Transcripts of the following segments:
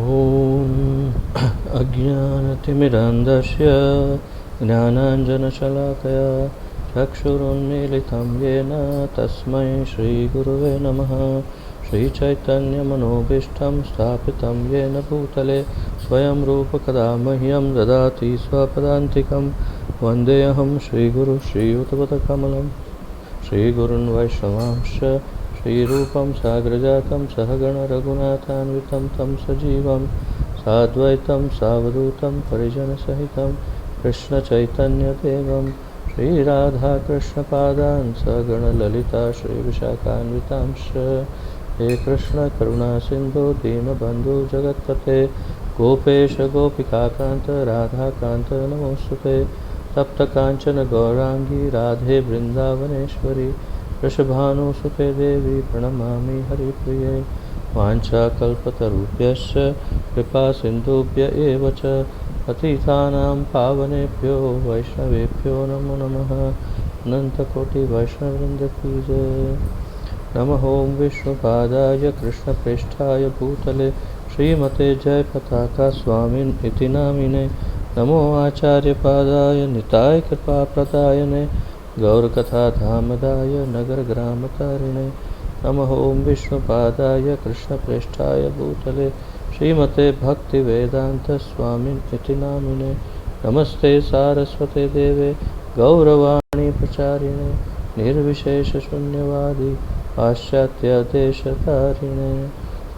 ॐ अज्ञानतिमिरान्धस्य ज्ञानाञ्जनशलाकया चक्षुरुन्मीलितं येन तस्मै श्रीगुरुवे नमः। श्रीचैतन्यमनोभीष्टं स्थापितं येन भूतले स्वयं रूपकदा मह्यं ददाति स्वपदान्तिकं। वन्देऽहं श्रीगुरुं श्रीयुतपदकमलं श्रीगुरुन् वैष्णवांश्च श्रीरूपं साग्रजातं सहगण रघुनाथान्वितं तं सजीवं साद्वैतं सावधूतं परिजनसहितं कृष्णचैतन्यदेवं श्रीराधाकृष्णपादान् सगणललिता श्रीविशाखान्वितांश्च। हे कृष्ण करुणा सिन्धु दीनबन्धु जगत्पते गोपेश गोपिकान्त राधाकान्त नमोऽस्तुते। तप्तकाञ्चन गौराङ्गी राधे वृन्दावनेश्वरी वृषभानुसुते देवी प्रणमामि हरिप्रिये। वाञ्छाकल्पतरुभ्यश्च कृपासिन्धुभ्य एव च पतितानां पावनेभ्यो वैष्णवेभ्यो नमो नमः। अनन्तकोटिवैष्णववृन्द की जय। नमः ॐ विष्णुपादाय कृष्णप्रेष्ठाय भूतले श्रीमते जयपताका स्वामिन् इति नामिने। नमो आचार्यपादाय निताय कृपाप्रदायने गौरकथाधामदाय नगरग्रामतारिणे। नमः ॐ विष्णुपादाय कृष्णप्रेष्ठाय भूतले श्रीमते भक्तिवेदान्तस्वामिन् इति नामिने। नमस्ते सारस्वते देवे गौरवाणी प्रचारिणे निर्विशेषशून्यवादी पाश्चात्यदेशतारिणे।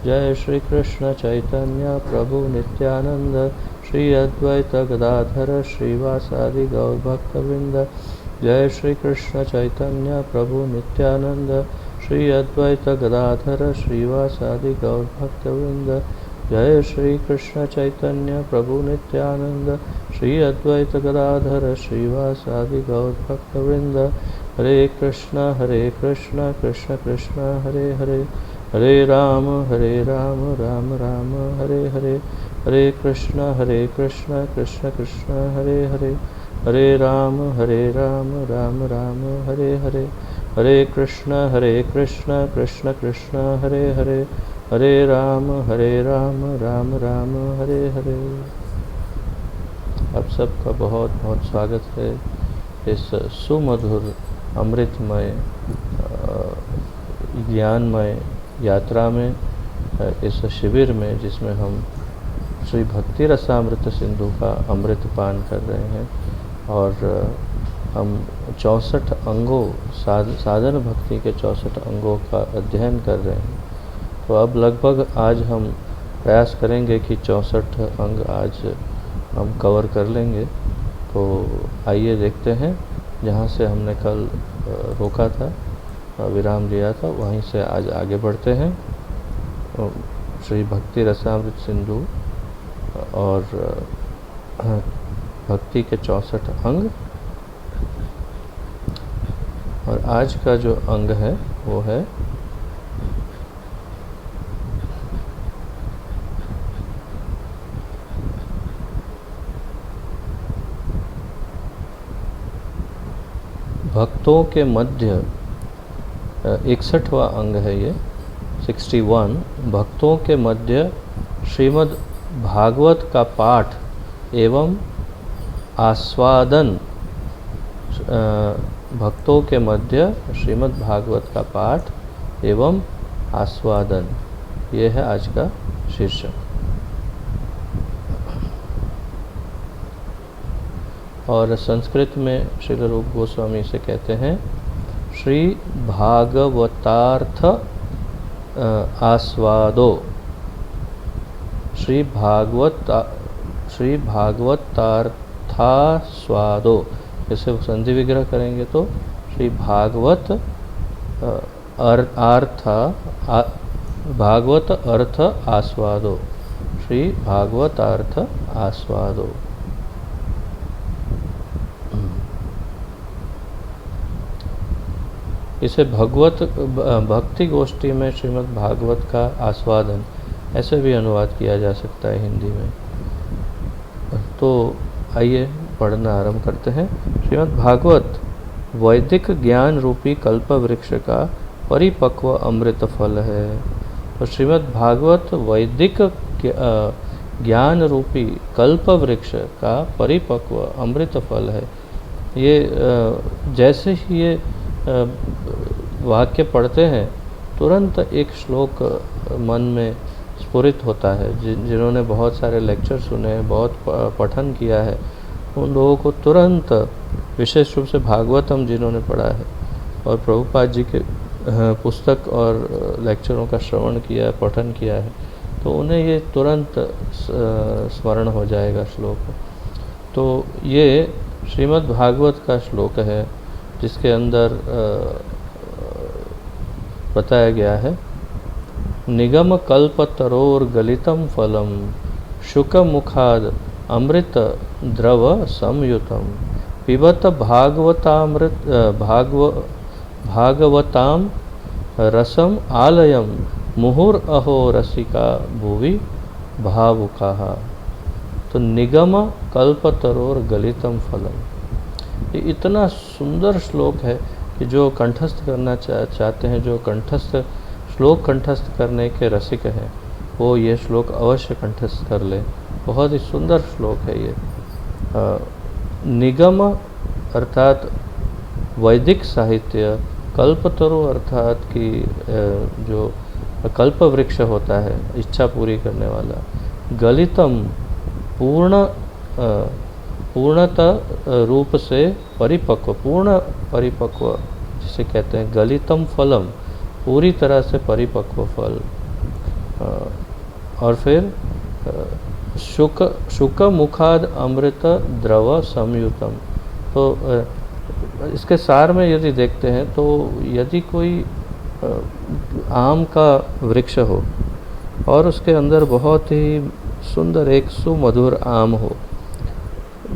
जय श्री कृष्ण चैतन्य प्रभु नित्यानंद श्री अद्वैत गदाधर श्रीवासादि गौरभक्तवृंद। जय श्री कृष्ण चैतन्य प्रभु नित्यानंद श्री अद्वैत गदाधर श्रीवासादि गौरभक्तवृंद। जय श्री कृष्ण चैतन्य प्रभु नित्यानंद श्री अद्वैत गदाधर श्रीवासादि गौरभक्तवृंद। हरे कृष्ण कृष्ण कृष्ण हरे हरे हरे राम राम राम हरे हरे। हरे कृष्ण कृष्ण कृष्ण हरे हरे हरे राम राम राम हरे हरे। हरे कृष्ण कृष्ण कृष्ण हरे हरे हरे राम राम राम हरे हरे। आप सबका बहुत बहुत स्वागत है इस सुमधुर अमृतमय ज्ञानमय यात्रा में, इस शिविर में जिसमें हम श्री भक्ति रसामृत सिंधु का अमृत पान कर रहे हैं और हम 64 अंगों साधन भक्ति के 64 अंगों का अध्ययन कर रहे हैं। तो अब लगभग आज हम प्रयास करेंगे कि 64 अंग आज हम कवर कर लेंगे। तो आइए देखते हैं, जहाँ से हमने कल रोका था, विराम लिया था, वहीं से आज आगे बढ़ते हैं। श्री भक्ति रसामृत सिंधु और भक्ति के 64 अंग। और आज का जो अंग है वो है भक्तों के मध्य। 61वां अंग है ये, 61। भक्तों के मध्य श्रीमद् भागवत का पाठ एवं आस्वादन। भक्तों के मध्य श्रीमद् भागवत का पाठ एवं आस्वादन, ये है आज का शीर्षक। और संस्कृत में श्रील रूप गोस्वामी से कहते हैं श्री भागवतार्थ आस्वादो। श्री भागवतार्थास्वादो। इसे संधि विग्रह करेंगे तो श्री भागवत अर्थ आस्वादो। श्री भागवत अर्थ आस्वादो। इसे भक्ति गोष्ठी में श्रीमद् भागवत का आस्वादन ऐसे भी अनुवाद किया जा सकता है हिंदी में। तो आइए पढ़ना आरंभ करते हैं। श्रीमद् भागवत वैदिक ज्ञान रूपी कल्प वृक्ष का परिपक्व अमृत फल है। तो श्रीमद् भागवत वैदिक ज्ञान रूपी कल्प वृक्ष का परिपक्व अमृत फल है। ये जैसे ही ये वाक्य पढ़ते हैं तुरंत एक श्लोक मन में स्फुरित होता है। जिन्होंने बहुत सारे लेक्चर सुने हैं, बहुत पठन किया है, उन लोगों को तुरंत, विशेष रूप से भागवतम जिन्होंने पढ़ा है और प्रभुपाद जी के पुस्तक और लेक्चरों का श्रवण किया है, पठन किया है, तो उन्हें ये तुरंत स्मरण हो जाएगा श्लोक। तो ये श्रीमद् भागवत का श्लोक है जिसके अंदर बताया गया है, निगम कल्पतरोर गलितम फलम शुक मुखाद अमृत द्रव संयुतम पिबत भागवताम रसम आलयम मुहुर अहो रसिका भुवि भावुकाः। तो निगम कल्पतरोर गलितम फलम, ये इतना सुंदर श्लोक है कि जो कंठस्थ करना चाहते हैं, जो श्लोक कंठस्थ करने के रसिक हैं, वो ये श्लोक अवश्य कंठस्थ कर ले। बहुत ही सुंदर श्लोक है ये। निगम अर्थात वैदिक साहित्य, कल्पतरु अर्थात कि जो कल्प वृक्ष होता है, इच्छा पूरी करने वाला, गलितम पूर्णतः रूप से परिपक्व, पूर्ण परिपक्व जिसे कहते हैं, गलितम फलम, पूरी तरह से परिपक्व फल। और फिर शुक मुखाद अमृत द्रव संयुतम। तो इसके सार में यदि देखते हैं तो यदि कोई आम का वृक्ष हो और उसके अंदर बहुत ही सुंदर एक सुमधुर आम हो,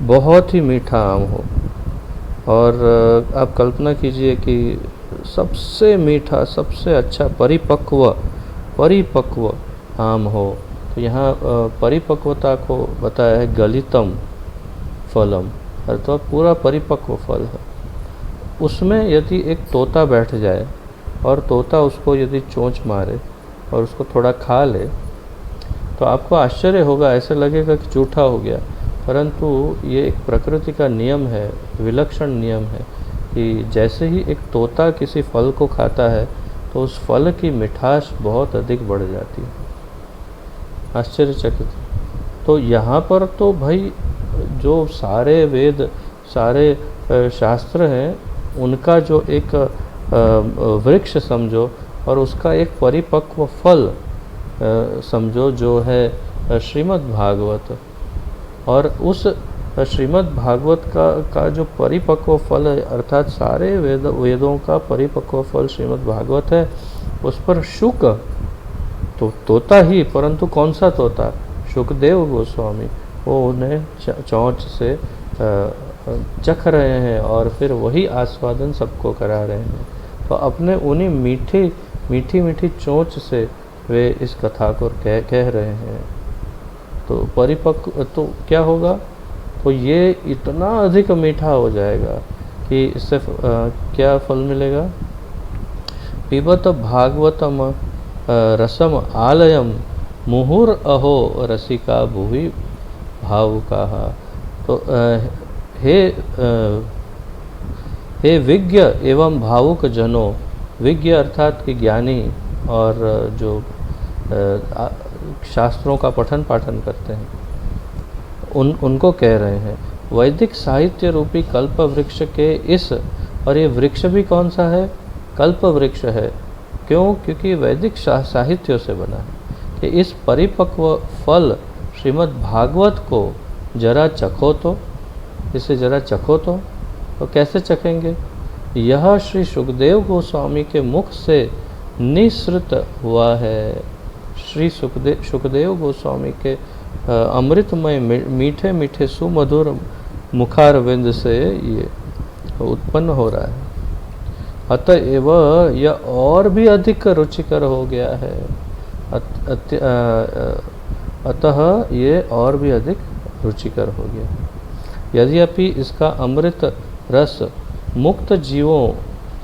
बहुत ही मीठा आम हो, और आप कल्पना कीजिए कि सबसे मीठा, सबसे अच्छा परिपक्व आम हो, तो यहाँ परिपक्वता को बताया है गलितम फलम, अर्थात पूरा परिपक्व फल है। उसमें यदि एक तोता बैठ जाए और तोता उसको यदि चोंच मारे और उसको थोड़ा खा ले, तो आपको आश्चर्य होगा, ऐसे लगेगा कि जूठा हो गया, परंतु ये एक प्रकृति का नियम है, विलक्षण नियम है कि जैसे ही एक तोता किसी फल को खाता है तो उस फल की मिठास बहुत अधिक बढ़ जाती है। आश्चर्यचकित। तो यहाँ पर तो भाई जो सारे वेद, सारे शास्त्र हैं, उनका जो एक वृक्ष समझो और उसका एक परिपक्व फल समझो जो है श्रीमद् भागवत, और उस श्रीमद् भागवत का जो परिपक्व फल है, अर्थात सारे वेदों का परिपक्व फल श्रीमद् भागवत है, उस पर शुक तो तोता ही, परंतु कौन सा तोता? शुकदेव गोस्वामी, वो उन्हें चोंच से चख रहे हैं और फिर वही आस्वादन सबको करा रहे हैं। तो अपने उन्हीं मीठी चोंच से वे इस कथा को कह रहे हैं। तो परिपक्व तो क्या होगा? तो ये इतना अधिक मीठा हो जाएगा कि इससे क्या फल मिलेगा? पिबत भागवतम रसम आलयम मुहुर अहो रसिका भुवि भावुकाः। तो हे विज्ञ एवं भावुक जनों, विज्ञ अर्थात कि ज्ञानी और जो शास्त्रों का पठन पाठन करते हैं, उनको कह रहे हैं, वैदिक साहित्य रूपी कल्प वृक्ष के इस, और ये वृक्ष भी कौन सा है? कल्प वृक्ष है। क्यों? क्योंकि वैदिक साहित्यों से बना है। कि इस परिपक्व फल श्रीमद् भागवत को जरा चखो तो, इसे जरा चखो तो कैसे चखेंगे? यह श्री सुखदेव गोस्वामी के मुख से निसृत हुआ है। श्री सुखदेव गोस्वामी के अमृतमय मीठे मीठे सुमधुर मुखारविंद से ये उत्पन्न हो रहा है। अतएव यह और भी अधिक रुचिकर हो गया है। अतः ये और भी अधिक रुचिकर हो गया। यद्यपि इसका अमृत रस मुक्त जीवों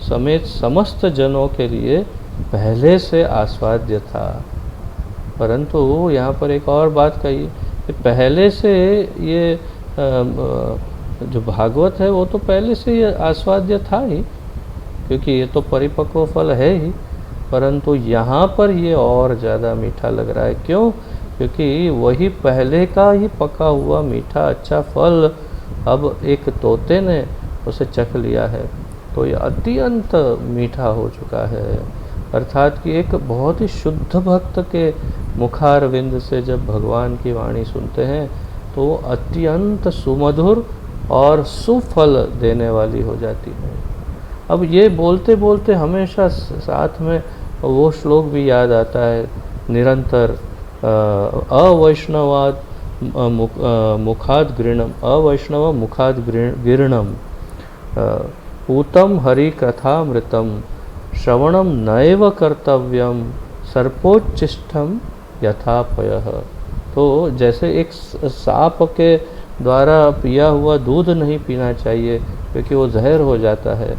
समेत समस्त जनों के लिए पहले से आस्वाद्य था। परंतु यहाँ पर एक और बात कही कि पहले से ये जो भागवत है वो तो पहले से ये आस्वाद्य था ही, क्योंकि ये तो परिपक्व फल है ही, परंतु यहाँ पर ये और ज़्यादा मीठा लग रहा है। क्यों? क्योंकि वही पहले का ही पका हुआ मीठा अच्छा फल अब एक तोते ने उसे चख लिया है, तो ये अत्यंत मीठा हो चुका है। अर्थात कि एक बहुत ही शुद्ध भक्त के मुखारविंद से जब भगवान की वाणी सुनते हैं तो वो अत्यंत सुमधुर और सुफल देने वाली हो जाती है। अब ये बोलते बोलते हमेशा साथ में वो श्लोक भी याद आता है निरंतर, अवैष्णवाद मुखाद गृणम, अवैष्णव मुखाद गृणम, पूतम हरि कथामृतम श्रवणम नैव कर्तव्यम सर्पोच्चिष्टम यथापयः। तो जैसे एक सांप के द्वारा पिया हुआ दूध नहीं पीना चाहिए क्योंकि वो जहर हो जाता है,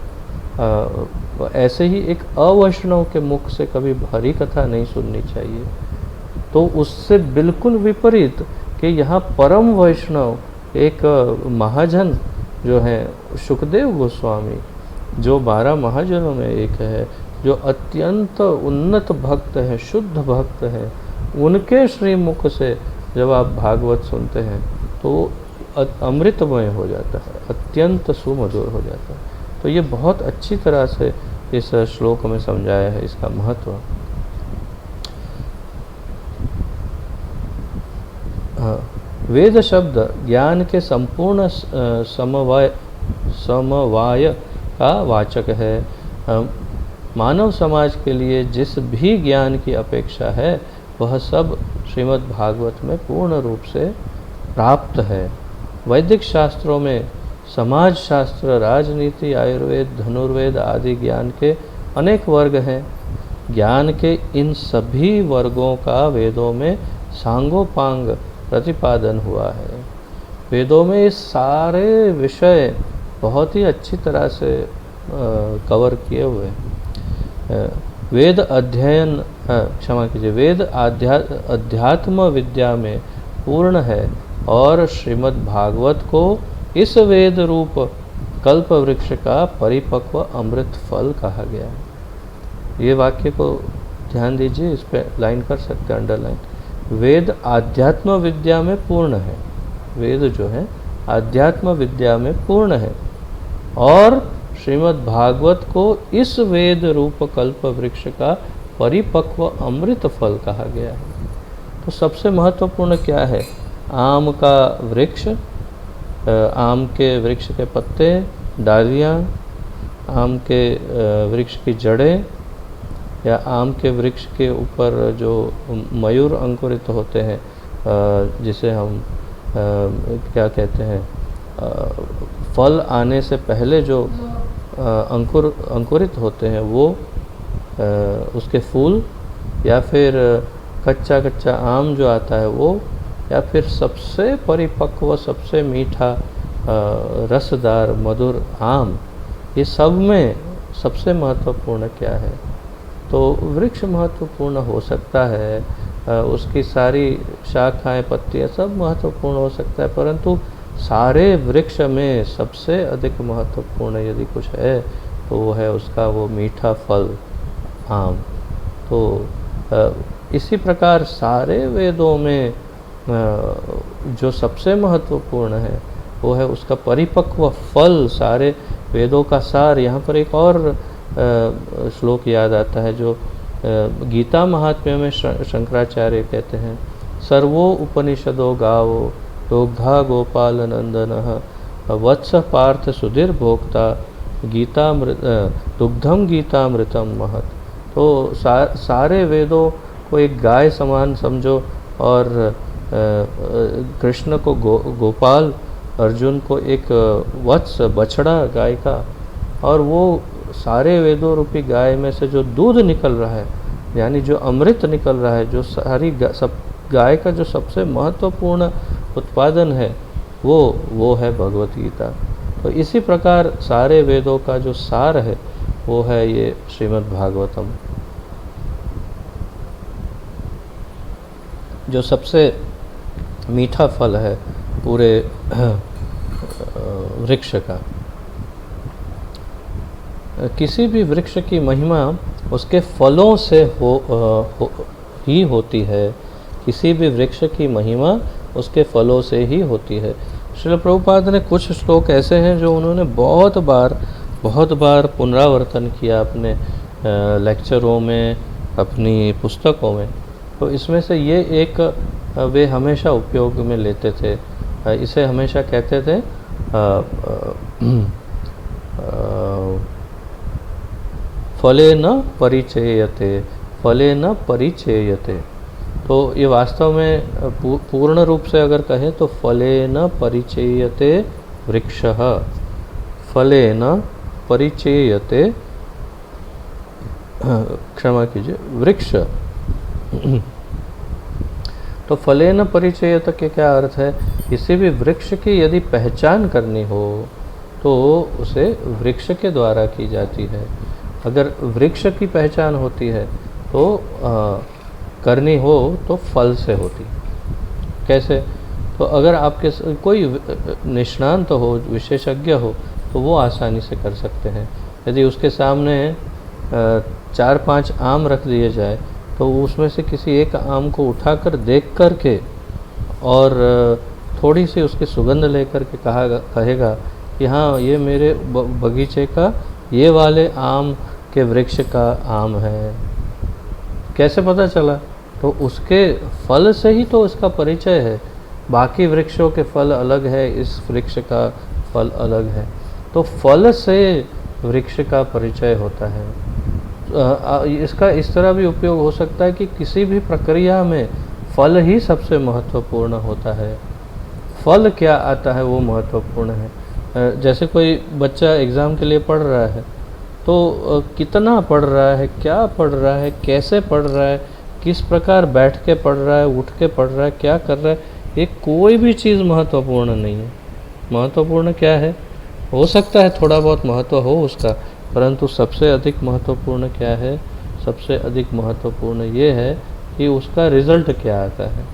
ऐसे ही एक अवैष्णव के मुख से कभी हरि कथा नहीं सुननी चाहिए। तो उससे बिल्कुल विपरीत कि यहाँ परम वैष्णव एक महाजन जो हैं शुकदेव गोस्वामी, जो 12 महाजनों में एक है, जो अत्यंत उन्नत भक्त हैं, शुद्ध भक्त हैं, उनके श्रीमुख से जब आप भागवत सुनते हैं तो अमृतमय हो जाता है, अत्यंत सुमधुर हो जाता है। तो ये बहुत अच्छी तरह से इस श्लोक में समझाया है इसका महत्व। वेद शब्द ज्ञान के संपूर्ण समवाय का वाचक है। मानव समाज के लिए जिस भी ज्ञान की अपेक्षा है वह सब श्रीमद् भागवत में पूर्ण रूप से प्राप्त है। वैदिक शास्त्रों में समाज शास्त्र, राजनीति, आयुर्वेद, धनुर्वेद आदि ज्ञान के अनेक वर्ग हैं। ज्ञान के इन सभी वर्गों का वेदों में सांगोपांग प्रतिपादन हुआ है। वेदों में ये सारे विषय बहुत ही अच्छी तरह से कवर किए हुए हैं। वेद अध्ययन, क्षमा कीजिए, वेद अध्यात्म विद्या में पूर्ण है और श्रीमद् भागवत को इस वेद रूप कल्प वृक्ष का परिपक्व अमृत फल कहा गया है। ये वाक्य को ध्यान दीजिए, इस पे लाइन कर सकते हैं अंडरलाइन। वेद आध्यात्म विद्या में पूर्ण है, वेद जो है आध्यात्म विद्या में पूर्ण है और श्रीमद् भागवत को इस वेद रूप कल्प वृक्ष का परिपक्व अमृत फल कहा गया है। तो सबसे महत्वपूर्ण क्या है? आम का वृक्ष, आम के वृक्ष के पत्ते, डालियाँ, आम के वृक्ष की जड़ें या आम के वृक्ष के ऊपर जो मयूर अंकुरित होते हैं, जिसे हम क्या कहते हैं, फल आने से पहले जो अंकुरित होते हैं वो, उसके फूल, या फिर कच्चा कच्चा आम जो आता है वो, या फिर सबसे परिपक्व सबसे मीठा रसदार मधुर आम, ये सब में सबसे महत्वपूर्ण क्या है? तो वृक्ष महत्वपूर्ण हो सकता है, उसकी सारी शाखाएं, पत्तियां सब महत्वपूर्ण हो सकता है, परंतु सारे वृक्ष में सबसे अधिक महत्वपूर्ण यदि कुछ है तो वो है उसका वो मीठा फल आम। तो इसी प्रकार सारे वेदों में जो सबसे महत्वपूर्ण है वो है उसका परिपक्व फल। सारे वेदों का सार। यहाँ पर एक और श्लोक याद आता है जो गीता महात्म्य में शंकराचार्य कहते हैं, सर्वो उपनिषदो गावो दोग्धा गोपाल नंदन वत्स पार्थ सुधीर भोक्ता दुग्धम गीतामृतम महत। तो सारे वेदों को एक गाय समान समझो और कृष्ण को गोपाल, अर्जुन को एक वत्स बछड़ा गाय का, और वो सारे वेदों रूपी गाय में से जो दूध निकल रहा है, यानी जो अमृत निकल रहा है, जो सारी सब गाय का जो सबसे महत्वपूर्ण उत्पादन है वो है भगवत गीता। तो इसी प्रकार सारे वेदों का जो सार है वो है ये श्रीमद् भागवतम। जो सबसे मीठा फल है पूरे वृक्ष का। किसी भी वृक्ष की महिमा उसके फलों से ही होती है। किसी भी वृक्ष की महिमा उसके फलों से ही होती है। श्रील प्रभुपाद ने कुछ श्लोक ऐसे हैं जो उन्होंने बहुत बार पुनरावर्तन किया अपने लेक्चरों में, अपनी पुस्तकों में। तो इसमें से ये एक वे हमेशा उपयोग में लेते थे। इसे हमेशा कहते थे फले न परिचयते, फले न परिचयते। तो ये वास्तव में पूर्ण रूप से अगर कहें तो फले न परिचयते वृक्षः, फले न परिचयते, क्षमा कीजिए, वृक्ष। तो फले न परिचयते के क्या अर्थ है? किसी भी वृक्ष की यदि पहचान करनी हो तो उसे वृक्ष के द्वारा की जाती है। अगर वृक्ष की पहचान होती है तो करनी हो तो फल से होती। कैसे? तो अगर आपके कोई निष्णांत हो, विशेषज्ञ हो, तो वो आसानी से कर सकते हैं। यदि उसके सामने 4-5 आम रख दिए जाए तो उसमें से किसी एक आम को उठाकर देख कर के और थोड़ी सी उसकी सुगंध लेकर के कहेगा कि हाँ, ये मेरे बगीचे का ये वाले आम के वृक्ष का आम है। कैसे पता चला? तो उसके फल से ही तो उसका परिचय है। बाकी वृक्षों के फल अलग है, इस वृक्ष का फल अलग है। तो फल से वृक्ष का परिचय होता है। इसका इस तरह भी उपयोग हो सकता है कि किसी भी प्रक्रिया में फल ही सबसे महत्वपूर्ण होता है। फल क्या आता है वो महत्वपूर्ण है। जैसे कोई बच्चा एग्ज़ाम के लिए पढ़ रहा है तो कितना पढ़ रहा है, क्या पढ़ रहा है, कैसे पढ़ रहा है, किस प्रकार बैठ के पढ़ रहा है, उठ के पढ़ रहा है, क्या कर रहा है, ये कोई भी चीज़ महत्वपूर्ण नहीं है। महत्वपूर्ण क्या है? हो सकता है थोड़ा बहुत महत्व हो उसका, परंतु सबसे अधिक महत्वपूर्ण क्या है? सबसे अधिक महत्वपूर्ण ये है कि उसका रिज़ल्ट क्या आता है,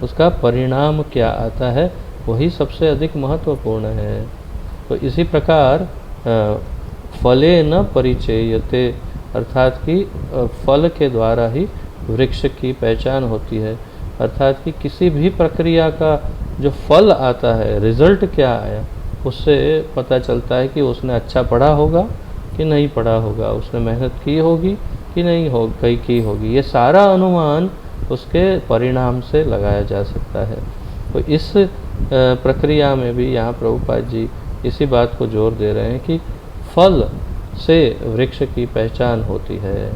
उसका परिणाम क्या आता है, वही सबसे अधिक महत्वपूर्ण है। तो इसी प्रकार फले न परिचयते, अर्थात कि फल के द्वारा ही वृक्ष की पहचान होती है। अर्थात कि किसी भी प्रक्रिया का जो फल आता है, रिज़ल्ट क्या आया, उससे पता चलता है कि उसने अच्छा पढ़ा होगा कि नहीं पढ़ा होगा, उसने मेहनत की होगी कि नहीं की होगी। ये सारा अनुमान उसके परिणाम से लगाया जा सकता है। तो इस प्रक्रिया में भी यहाँ प्रभुपाद जी इसी बात को जोर दे रहे हैं कि फल से वृक्ष की पहचान होती है।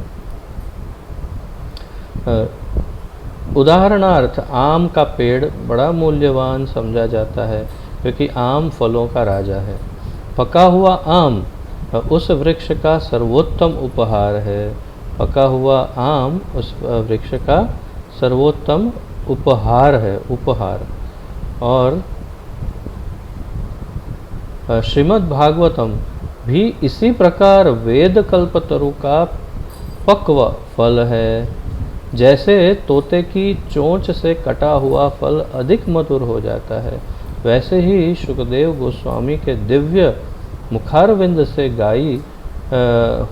उदाहरणार्थ आम का पेड़ बड़ा मूल्यवान समझा जाता है क्योंकि आम फलों का राजा है। पका हुआ आम उस वृक्ष का सर्वोत्तम उपहार है। पका हुआ आम उस वृक्ष का सर्वोत्तम उपहार है, उपहार। और श्रीमद् भागवतम भी इसी प्रकार वेद कल्पतरु का पक्व फल है। जैसे तोते की चोंच से कटा हुआ फल अधिक मधुर हो जाता है, वैसे ही सुखदेव गोस्वामी के दिव्य मुखारविंद से गाई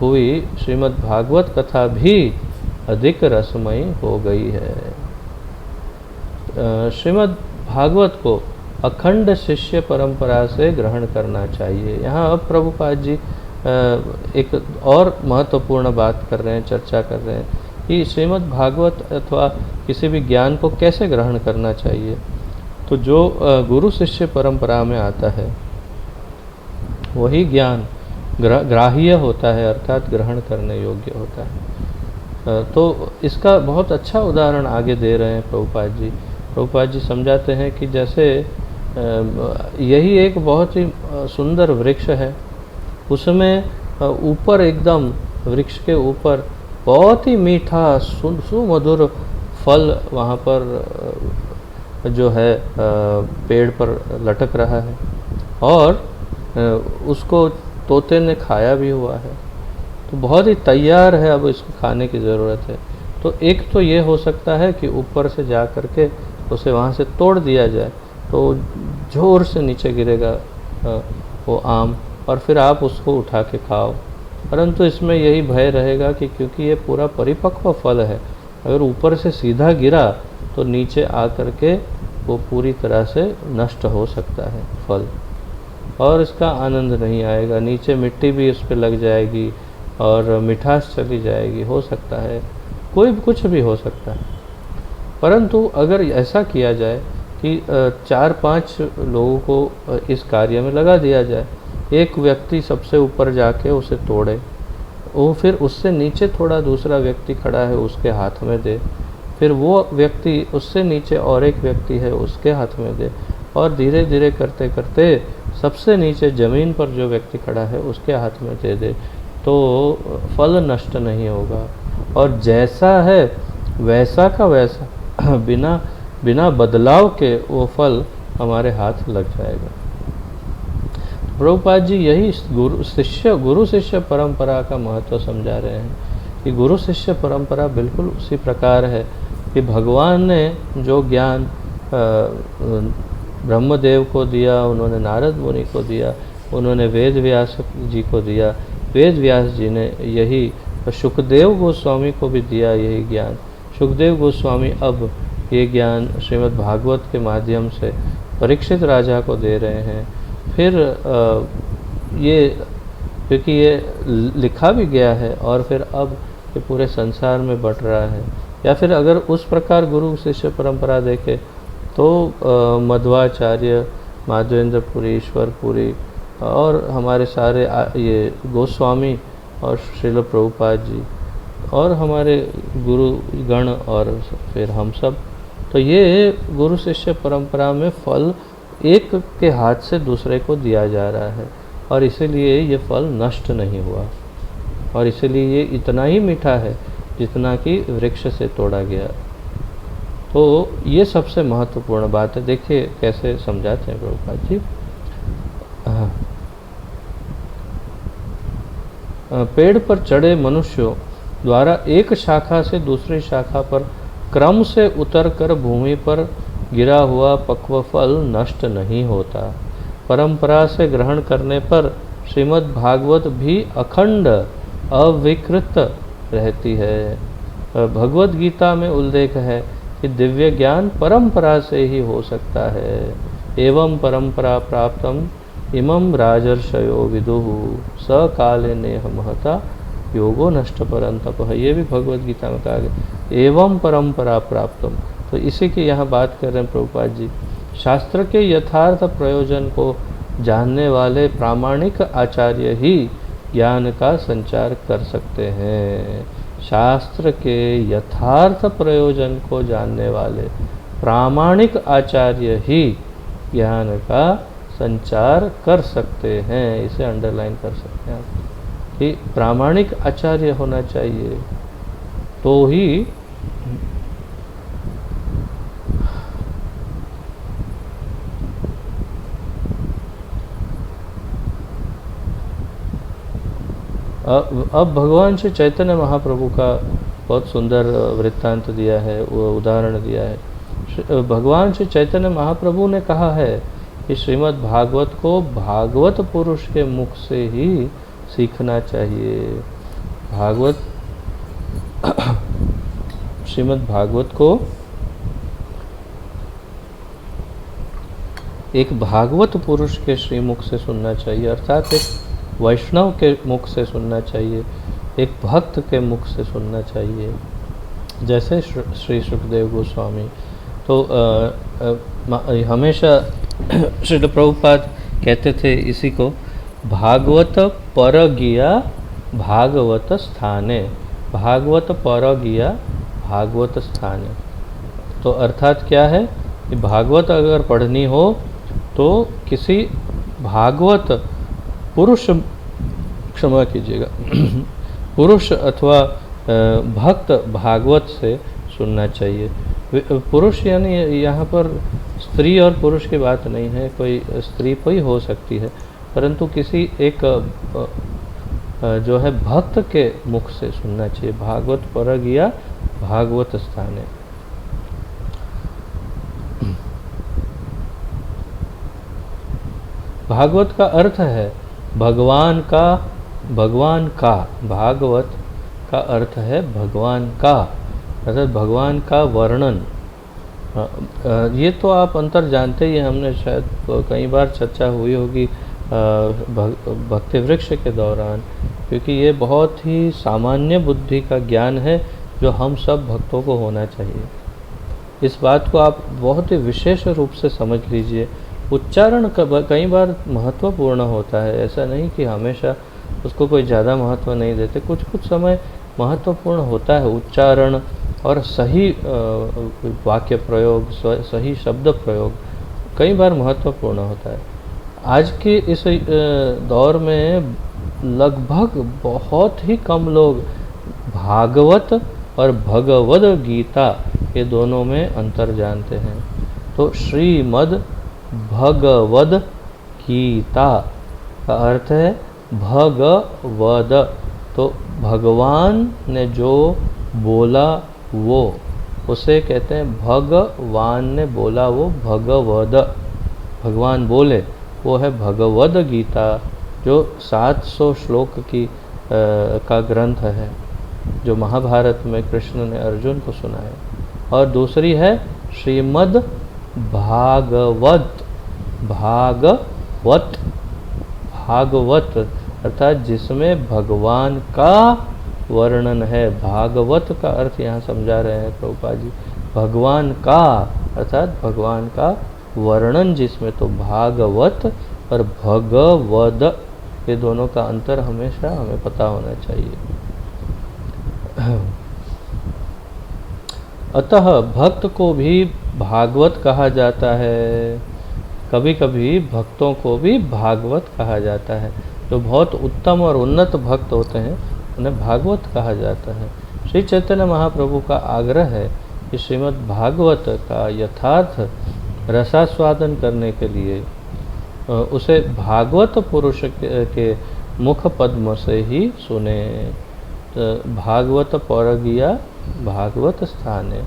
हुई श्रीमद् भागवत कथा भी अधिक रसमयी हो गई है। श्रीमद् भागवत को अखंड शिष्य परंपरा से ग्रहण करना चाहिए। यहाँ अब प्रभुपाद जी एक और महत्वपूर्ण बात कर रहे हैं, चर्चा कर रहे हैं कि श्रीमद् भागवत अथवा किसी भी ज्ञान को कैसे ग्रहण करना चाहिए। तो जो गुरु शिष्य परंपरा में आता है वही ज्ञान ग्राह्य होता है, अर्थात ग्रहण करने योग्य होता है। तो इसका बहुत अच्छा उदाहरण आगे दे रहे हैं प्रभुपाद जी। प्रभुपाद जी समझाते हैं कि जैसे यही एक बहुत ही सुंदर वृक्ष है, उसमें ऊपर एकदम वृक्ष के ऊपर बहुत ही मीठा सुमधुर फल वहाँ पर जो है पेड़ पर लटक रहा है और उसको तोते ने खाया भी हुआ है। तो बहुत ही तैयार है, अब इसको खाने की ज़रूरत है। तो एक तो ये हो सकता है कि ऊपर से जा करके उसे वहाँ से तोड़ दिया जाए, तो ज़ोर से नीचे गिरेगा वो आम, और फिर आप उसको उठा के खाओ। परंतु इसमें यही भय रहेगा कि क्योंकि ये पूरा परिपक्व फल है, अगर ऊपर से सीधा गिरा तो नीचे आकर के वो पूरी तरह से नष्ट हो सकता है फल, और इसका आनंद नहीं आएगा। नीचे मिट्टी भी उस पर लग जाएगी और मिठास चली जाएगी, हो सकता है कोई कुछ भी हो सकता है। परंतु अगर ऐसा किया जाए कि 4-5 लोगों को इस कार्य में लगा दिया जाए, एक व्यक्ति सबसे ऊपर जाके उसे तोड़े, वो फिर उससे नीचे थोड़ा दूसरा व्यक्ति खड़ा है उसके हाथ में दे, फिर वो व्यक्ति उससे नीचे और एक व्यक्ति है उसके हाथ में दे, और धीरे धीरे करते करते सबसे नीचे ज़मीन पर जो व्यक्ति खड़ा है उसके हाथ में दे दे, तो फल नष्ट नहीं होगा, और जैसा है वैसा का वैसा बिना बिना बदलाव के वो फल हमारे हाथ लग जाएगा। प्रभुपाद जी यही गुरु शिष्य परंपरा का महत्व समझा रहे हैं कि गुरु शिष्य परंपरा बिल्कुल उसी प्रकार है कि भगवान ने जो ज्ञान ब्रह्मदेव को दिया, उन्होंने नारद मुनि को दिया, उन्होंने वेद व्यास जी को दिया, वेद व्यास जी ने यही सुखदेव गोस्वामी को भी दिया यही ज्ञान। सुखदेव गोस्वामी अब ये ज्ञान श्रीमद् भागवत के माध्यम से परीक्षित राजा को दे रहे हैं। फिर ये क्योंकि ये लिखा भी गया है और फिर अब ये पूरे संसार में बट रहा है। या फिर अगर उस प्रकार गुरु शिष्य परंपरा देखें तो मध्वाचार्य, माधवेंद्रपुरी, ईश्वरपुरी और हमारे सारे ये गोस्वामी और श्रील प्रभुपाद जी और हमारे गुरु गण और फिर हम सब, तो ये गुरु शिष्य परंपरा में फल एक के हाथ से दूसरे को दिया जा रहा है, और इसीलिए ये फल नष्ट नहीं हुआ, और इसीलिए ये इतना ही मीठा है जितना कि वृक्ष से तोड़ा गया। तो ये सबसे महत्वपूर्ण बात है। देखिए कैसे समझाते हैं प्रभुपाद जी। पेड़ पर चढ़े मनुष्यों द्वारा एक शाखा से दूसरी शाखा पर क्रम से उतरकर भूमि पर गिरा हुआ पक्व फल नष्ट नहीं होता। परंपरा से ग्रहण करने पर श्रीमद् भागवत भी अखंड अविकृत रहती है। भगवत गीता में उल्लेख है कि दिव्य ज्ञान परंपरा से ही हो सकता है। एवं परंपरा प्राप्तम इमं राजर्षयो विदुः स काले नेह महता योगो नष्ट परंतप है। ये भी भगवत गीता में कहा गया एवं परंपरा प्राप्तम। तो इसी की यहाँ बात कर रहे हैं प्रभुपाद जी। शास्त्र के यथार्थ प्रयोजन को जानने वाले प्रामाणिक आचार्य ही ज्ञान का संचार कर सकते हैं। शास्त्र के यथार्थ प्रयोजन को जानने वाले प्रामाणिक आचार्य ही ज्ञान का संचार कर सकते हैं। इसे अंडरलाइन कर सकते हैं आप कि प्रामाणिक आचार्य होना चाहिए, तो ही अब भगवान श्री चैतन्य महाप्रभु का बहुत सुंदर वृत्तांत दिया है, वो उदाहरण दिया है। भगवान श्री चैतन्य महाप्रभु ने कहा है कि श्रीमद् भागवत को भागवत पुरुष के मुख से ही सीखना चाहिए। श्रीमद् भागवत को एक भागवत पुरुष के श्रीमुख से सुनना चाहिए, अर्थात एक वैष्णव के मुख से सुनना चाहिए, एक भक्त के मुख से सुनना चाहिए। जैसे श्री सुखदेव गोस्वामी तो हमेशा श्री प्रभुपाद कहते थे इसी को, भागवत पर गिया भागवत स्थाने, भागवत पर गिया भागवत स्थाने। तो अर्थात क्या है कि भागवत अगर पढ़नी हो तो किसी भागवत पुरुष, क्षमा कीजिएगा, पुरुष अथवा भक्त भागवत से सुनना चाहिए। पुरुष यानी यहाँ पर स्त्री और पुरुष की बात नहीं है, कोई स्त्री कोई हो सकती है, परंतु किसी एक जो है भक्त के मुख से सुनना चाहिए। भागवत पर गिया भागवत स्थाने। भागवत का अर्थ है भगवान का, भगवान का। भागवत का अर्थ है भगवान का, अर्थात भगवान का वर्णन। ये तो आप अंतर जानते ही, हमने शायद कई बार चर्चा हुई होगी भक्ति वृक्ष के दौरान, क्योंकि ये बहुत ही सामान्य बुद्धि का ज्ञान है जो हम सब भक्तों को होना चाहिए। इस बात को आप बहुत ही विशेष रूप से समझ लीजिए। उच्चारण कई बार महत्वपूर्ण होता है, ऐसा नहीं कि हमेशा उसको कोई ज़्यादा महत्व नहीं देते। कुछ कुछ समय महत्वपूर्ण होता है उच्चारण और सही वाक्य प्रयोग, सही शब्द प्रयोग कई बार महत्वपूर्ण होता है। आज के इस दौर में लगभग बहुत ही कम लोग भागवत और भगवद गीता ये दोनों में अंतर जानते हैं। तो श्रीमद् भगवद गीता का अर्थ है भगवद, तो भगवान ने जो बोला वो, उसे कहते हैं भगवान ने बोला वो भगवद, भगवान बोले वो है भगवद गीता, जो 700 श्लोक की का ग्रंथ है, जो महाभारत में कृष्ण ने अर्जुन को सुनाया। और दूसरी है श्रीमद् भागवत, भागवत, भागवत अर्थात जिसमें भगवान का वर्णन है। भागवत का अर्थ यहाँ समझा रहे हैं प्रभुपाद जी, भगवान का अर्थात भगवान का वर्णन जिसमें। तो भागवत और भगवद ये दोनों का अंतर हमेशा हमें पता होना चाहिए। अतः भक्त को भी भागवत कहा जाता है, कभी कभी भक्तों को भी भागवत कहा जाता है। जो बहुत उत्तम और उन्नत भक्त होते हैं उन्हें भागवत कहा जाता है। श्री चैतन्य महाप्रभु का आग्रह है कि श्रीमद् भागवत का यथार्थ रसास्वादन करने के लिए उसे भागवत पुरुष के मुख पद्म से ही सुने। भागवत पौरगिया भागवत स्थाने।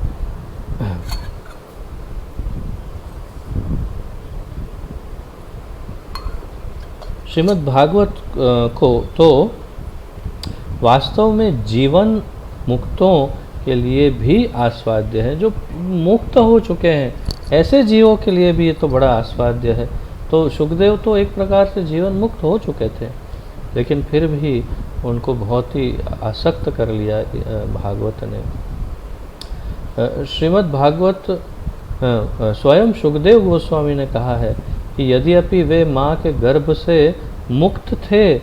श्रीमद् भागवत को तो वास्तव में जीवन मुक्तों के लिए भी आस्वाद्य है। जो मुक्त हो चुके हैं ऐसे जीवों के लिए भी ये तो बड़ा आस्वाद्य है। तो सुखदेव तो एक प्रकार से जीवन मुक्त हो चुके थे, लेकिन फिर भी उनको बहुत ही आसक्त कर लिया भागवत ने। श्रीमद् भागवत स्वयं सुखदेव गोस्वामी ने कहा है कि यद्यपि वे माँ के गर्भ से मुक्त थे,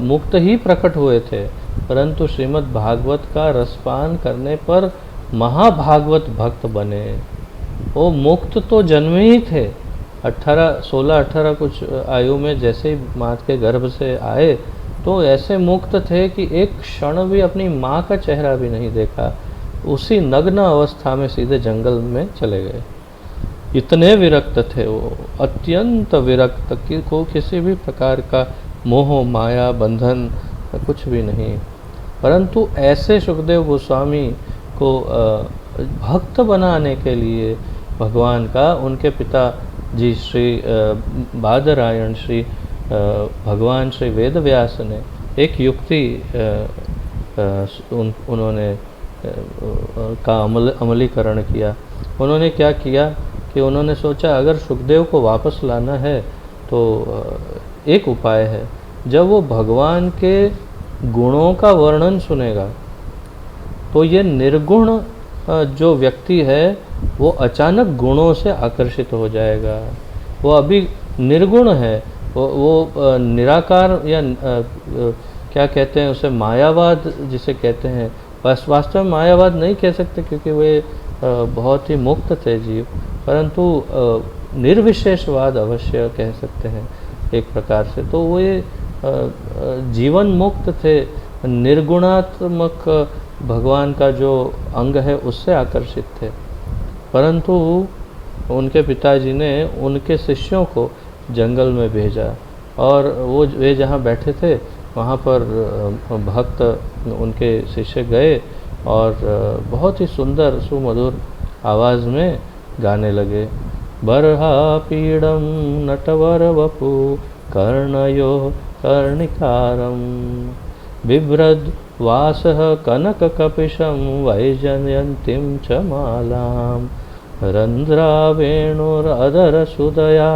मुक्त ही प्रकट हुए थे, परंतु श्रीमद् भागवत का रसपान करने पर महाभागवत भक्त बने। वो मुक्त तो जन्मे ही थे, 16-18 कुछ आयु में जैसे ही माँ के गर्भ से आए तो ऐसे मुक्त थे कि एक क्षण भी अपनी माँ का चेहरा भी नहीं देखा। उसी नग्न अवस्था में सीधे जंगल में चले गए। इतने विरक्त थे वो, अत्यंत विरक्त को किसी भी प्रकार का मोह माया बंधन कुछ भी नहीं। परंतु ऐसे सुखदेव गोस्वामी को भक्त बनाने के लिए भगवान का उनके पिता जी श्री बादरायण श्री भगवान श्री वेद व्यास ने एक युक्ति उन्होंने का अमलीकरण किया। उन्होंने क्या किया कि उन्होंने सोचा अगर सुखदेव को वापस लाना है तो एक उपाय है, जब वो भगवान के गुणों का वर्णन सुनेगा तो ये निर्गुण जो व्यक्ति है वो अचानक गुणों से आकर्षित हो जाएगा। वो अभी निर्गुण है, वो निराकार या क्या कहते हैं उसे, मायावाद जिसे कहते हैं। बस वास्तव में मायावाद नहीं कह सकते क्योंकि वे बहुत ही मुक्त थे जीव, परंतु निर्विशेषवाद अवश्य कह सकते हैं एक प्रकार से। तो वे जीवन मुक्त थे, निर्गुणात्मक भगवान का जो अंग है उससे आकर्षित थे। परंतु उनके पिताजी ने उनके शिष्यों को जंगल में भेजा और वे जहाँ बैठे थे वहाँ पर भक्त उनके शिष्य गए और बहुत ही सुंदर सुमधुर आवाज़ में गाने लगे। बर्हा पीड़म नटवर वपु कर्णयो कर्णिकारम बिभ्रद वासः कनक कपिशं वैजयन्तीं च मालां रंध्रावेणुरधर सुदया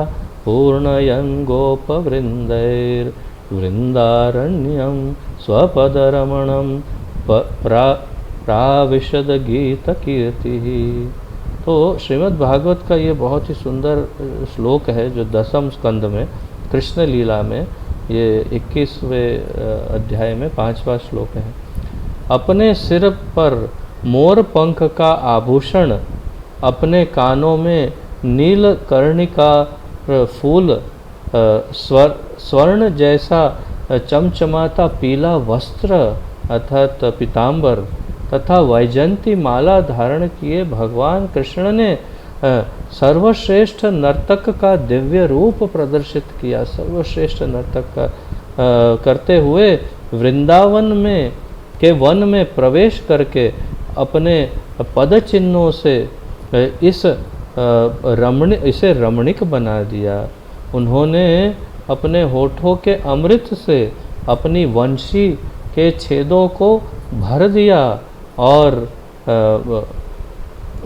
पूर्णयन् गोपवृन्दैर्वृन्दारण्यं स्वपदरमणं प्राविशद गीत कीर्तिः। तो श्रीमद् भागवत का ये बहुत ही सुंदर श्लोक है जो 10वें स्कंद में कृष्ण लीला में ये 21वें अध्याय में 5वां श्लोक है। अपने सिर पर मोर पंख का आभूषण, अपने कानों में नील कर्णिका फूल, स्वर्ण जैसा चमचमाता पीला वस्त्र अर्थात पीताम्बर तथा वैजयंती माला धारण किए भगवान कृष्ण ने सर्वश्रेष्ठ नर्तक का दिव्य रूप प्रदर्शित किया। सर्वश्रेष्ठ नर्तक का करते हुए वृंदावन में के वन में प्रवेश करके अपने पद चिन्हों से इसे रमणीक बना दिया। उन्होंने अपने होठों के अमृत से अपनी वंशी के छेदों को भर दिया और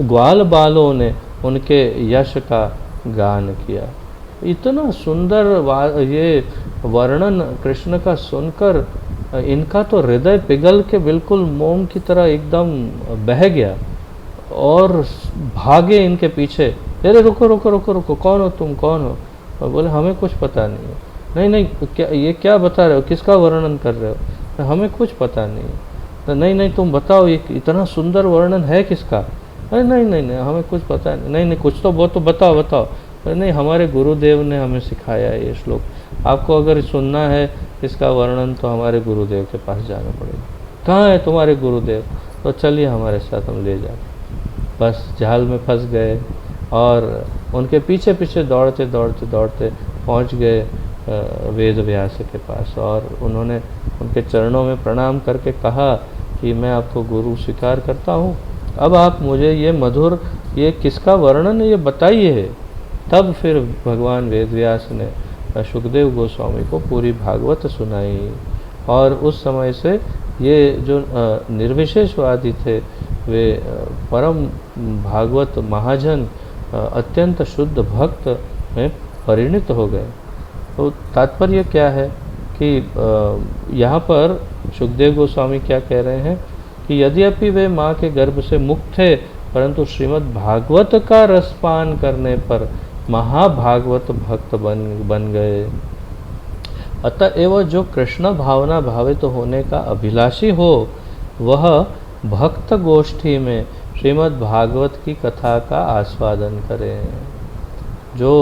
ग्वाल बालों ने उनके यश का गान किया। इतना सुंदर ये वर्णन कृष्ण का सुनकर इनका तो हृदय पिघल के बिल्कुल मोम की तरह एकदम बह गया और भागे इनके पीछे। अरे रुको रुको रुको रुको, कौन हो तुम, कौन हो? और बोले हमें कुछ पता नहीं है। नहीं नहीं, क्या ये क्या बता रहे हो, किसका वर्णन कर रहे हो? हमें कुछ पता नहीं है। तो नहीं नहीं तुम बताओ ये इतना सुंदर वर्णन है किसका? अरे नहीं नहीं नहीं हमें कुछ पता नहीं। नहीं नहीं कुछ तो वो तो बताओ बताओ। अरे नहीं, हमारे गुरुदेव ने हमें सिखाया है ये श्लोक। आपको अगर सुनना है इसका वर्णन तो हमारे गुरुदेव के पास जाना पड़ेगा। कहाँ है तुम्हारे गुरुदेव? तो चलिए हमारे साथ, हम ले जाते। बस जाल में फंस गए और उनके पीछे पीछे दौड़ते दौड़ते दौड़ते पहुँच गए वेद व्यास के पास और उन्होंने उनके चरणों में प्रणाम करके कहा कि मैं आपको गुरु स्वीकार करता हूँ, अब आप मुझे ये मधुर, ये किसका वर्णन है ये बताइए। तब फिर भगवान वेद व्यास ने सुखदेव गोस्वामी को पूरी भागवत सुनाई और उस समय से ये जो निर्विशेषवादी थे वे परम भागवत महाजन अत्यंत शुद्ध भक्त में परिणित हो गए। तो तात्पर्य क्या है कि यहाँ पर सुखदेव गोस्वामी क्या कह रहे हैं कि यद्यपि वे माँ के गर्भ से मुक्त थे परंतु श्रीमद् भागवत का रसपान करने पर महाभागवत भक्त बन गए। अतएव जो कृष्ण भावना भावित होने का अभिलाषी हो वह भक्त गोष्ठी में श्रीमद् भागवत की कथा का आस्वादन करें। जो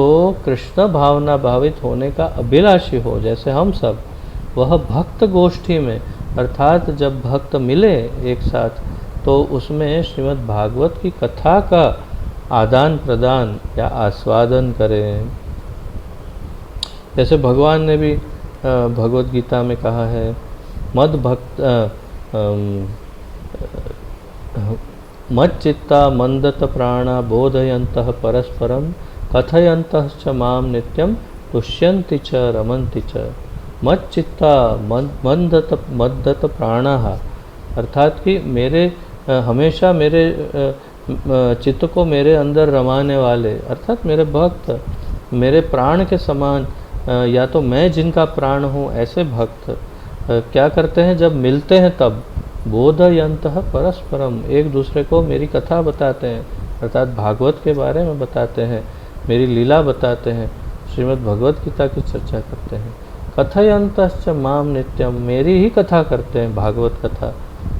कृष्ण भावना भावित होने का अभिलाषी हो जैसे हम सब, वह भक्त गोष्ठी में अर्थात जब भक्त मिले एक साथ तो उसमें श्रीमद् भागवत की कथा का आदान प्रदान या आस्वादन करें। जैसे भगवान ने भी भगवत गीता में कहा है, मद भक्त मच्चित्ता मंदत प्राणा बोधयन्तः परस्परम कथयन्तः च माम नित्यम तुष्यन्ति च रमन्ति च। मच्चित्ता मद्दत प्राणाः अर्थात कि मेरे हमेशा मेरे चित्त को मेरे अंदर रमाने वाले अर्थात मेरे भक्त, मेरे प्राण के समान, या तो मैं जिनका प्राण हूँ ऐसे भक्त क्या करते हैं जब मिलते हैं तब बोधयन्तः परस्परम एक दूसरे को मेरी कथा बताते हैं अर्थात भागवत के बारे में बताते हैं, मेरी लीला बताते हैं, श्रीमद् भगवत गीता की चर्चा करते हैं। कथयन्तश्च माम नित्यम मेरी ही कथा करते हैं भागवत कथा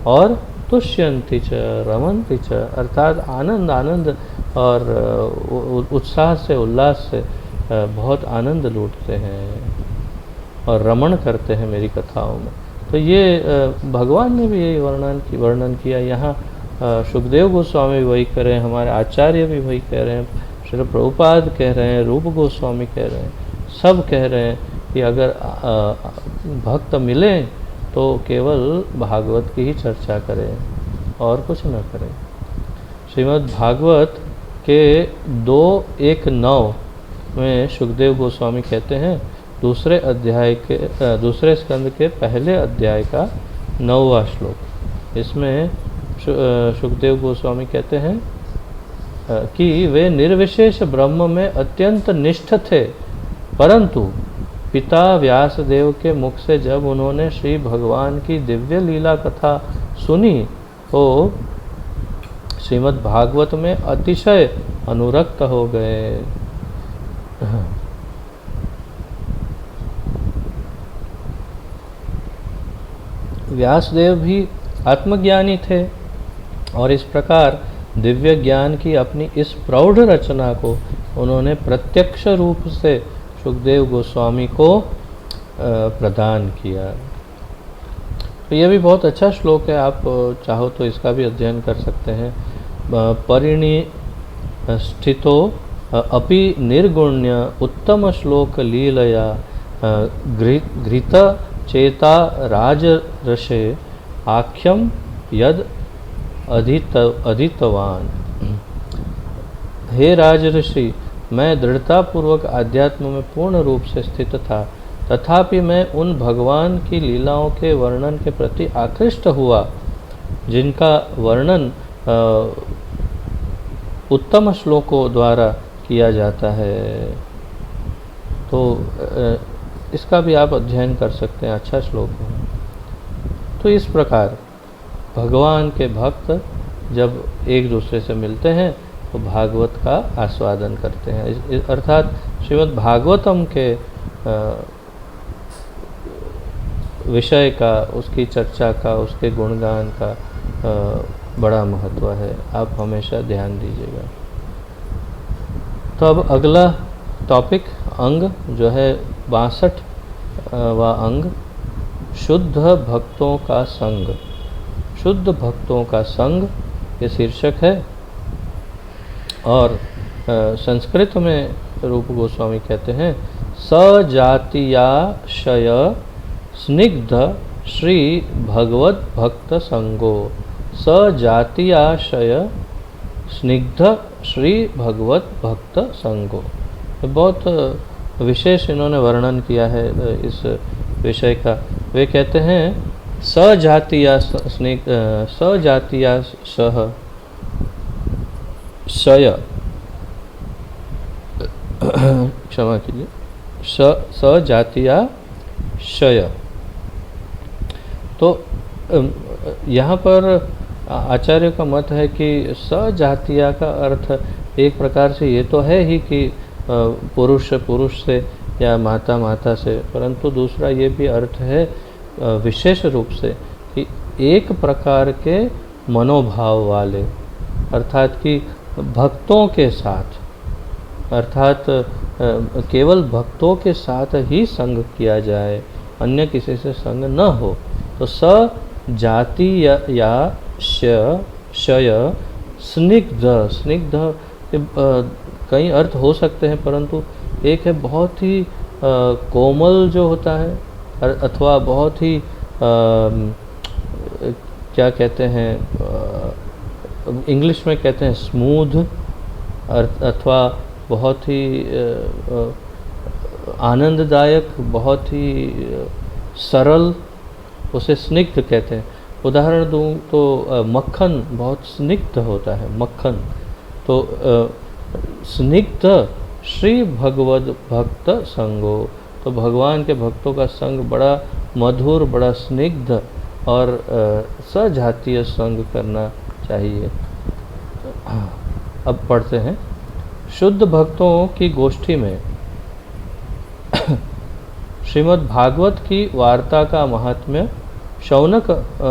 और तुष्यन्ति च रमन्ति च अर्थात आनंद आनंद और उत्साह से उल्लास से बहुत आनंद लूटते हैं और रमण करते हैं मेरी कथाओं में। तो ये भगवान ने भी यही वर्णन किया। यहाँ सुखदेव गोस्वामी वही कह रहे हैं, हमारे आचार्य भी वही कह रहे हैं, श्री प्रभुपाद कह रहे हैं, रूप गोस्वामी कह रहे हैं, सब कह रहे हैं कि अगर भक्त मिलें तो केवल भागवत की ही चर्चा करें और कुछ न करें। श्रीमद् भागवत के 2:1-9 में सुखदेव गोस्वामी कहते हैं, दूसरे स्कंद के पहले अध्याय का 9वां श्लोक। इसमें सुखदेव गोस्वामी कहते हैं कि वे निर्विशेष ब्रह्म में अत्यंत निष्ठ थे, परंतु पिता व्यासदेव के मुख से जब उन्होंने श्री भगवान की दिव्य लीला कथा सुनी तो श्रीमद् भागवत में अतिशय अनुरक्त हो गए। व्यासदेव भी आत्मज्ञानी थे और इस प्रकार दिव्य ज्ञान की अपनी इस प्रौढ़ रचना को उन्होंने प्रत्यक्ष रूप से सुखदेव गोस्वामी को प्रदान किया। तो यह भी बहुत अच्छा श्लोक है, आप चाहो तो इसका भी अध्ययन कर सकते हैं। परिनिष्ठितो अपि निर्गुण्य उत्तम श्लोक लीलया घृत चेता राजर्षे आख्यम यद अधीतवान। हे राजर्षि, मैं दृढ़तापूर्वक आध्यात्म में पूर्ण रूप से स्थित था, तथापि मैं उन भगवान की लीलाओं के वर्णन के प्रति आकृष्ट हुआ जिनका वर्णन उत्तम श्लोकों द्वारा किया जाता है। तो इसका भी आप अध्ययन कर सकते हैं, अच्छा श्लोक है। तो इस प्रकार भगवान के भक्त जब एक दूसरे से मिलते हैं तो भागवत का आस्वादन करते हैं, अर्थात श्रीमद् भागवतम के विषय का, उसकी चर्चा का, उसके गुणगान का बड़ा महत्व है। आप हमेशा ध्यान दीजिएगा। तो अब अगला टॉपिक, अंग जो है 62वां अंग, शुद्ध भक्तों का संग। शुद्ध भक्तों का संग ये शीर्षक है। और संस्कृत में रूप गोस्वामी कहते हैं, सजातीयाशय स्निग्ध श्री भगवत भक्त संगो। सजातीयाशय स्निग्ध श्री भगवत भक्त संगो। बहुत विशेष इन्होंने वर्णन किया है इस विषय का। वे कहते हैं सजातीया सह शय, क्षमा कीजिए, सजातीया शय। तो यहाँ पर आचार्य का मत है कि सजातीया का अर्थ एक प्रकार से ये तो है ही कि पुरुष पुरुष से या माता माता से, परंतु दूसरा ये भी अर्थ है विशेष रूप से कि एक प्रकार के मनोभाव वाले, अर्थात कि भक्तों के साथ, अर्थात केवल भक्तों के साथ ही संग किया जाए, अन्य किसी से संग न हो। तो स जाति या शय स्निग्ध, स्निग्ध कई अर्थ हो सकते हैं, परंतु एक है बहुत ही कोमल जो होता है, अथवा बहुत ही क्या कहते हैं, इंग्लिश में कहते हैं स्मूथ, अथवा बहुत ही आनंददायक, बहुत ही सरल, उसे स्निग्ध कहते हैं। उदाहरण दूं तो मक्खन बहुत स्निग्ध होता है, मक्खन। तो स्निग्ध श्री भगवद भक्त संगो, तो भगवान के भक्तों का संग बड़ा मधुर, बड़ा स्निग्ध और सजातीय संग करना चाहिए। अब पढ़ते हैं। शुद्ध भक्तों की गोष्ठी में श्रीमद् भागवत की वार्ता का महात्म्य शौनक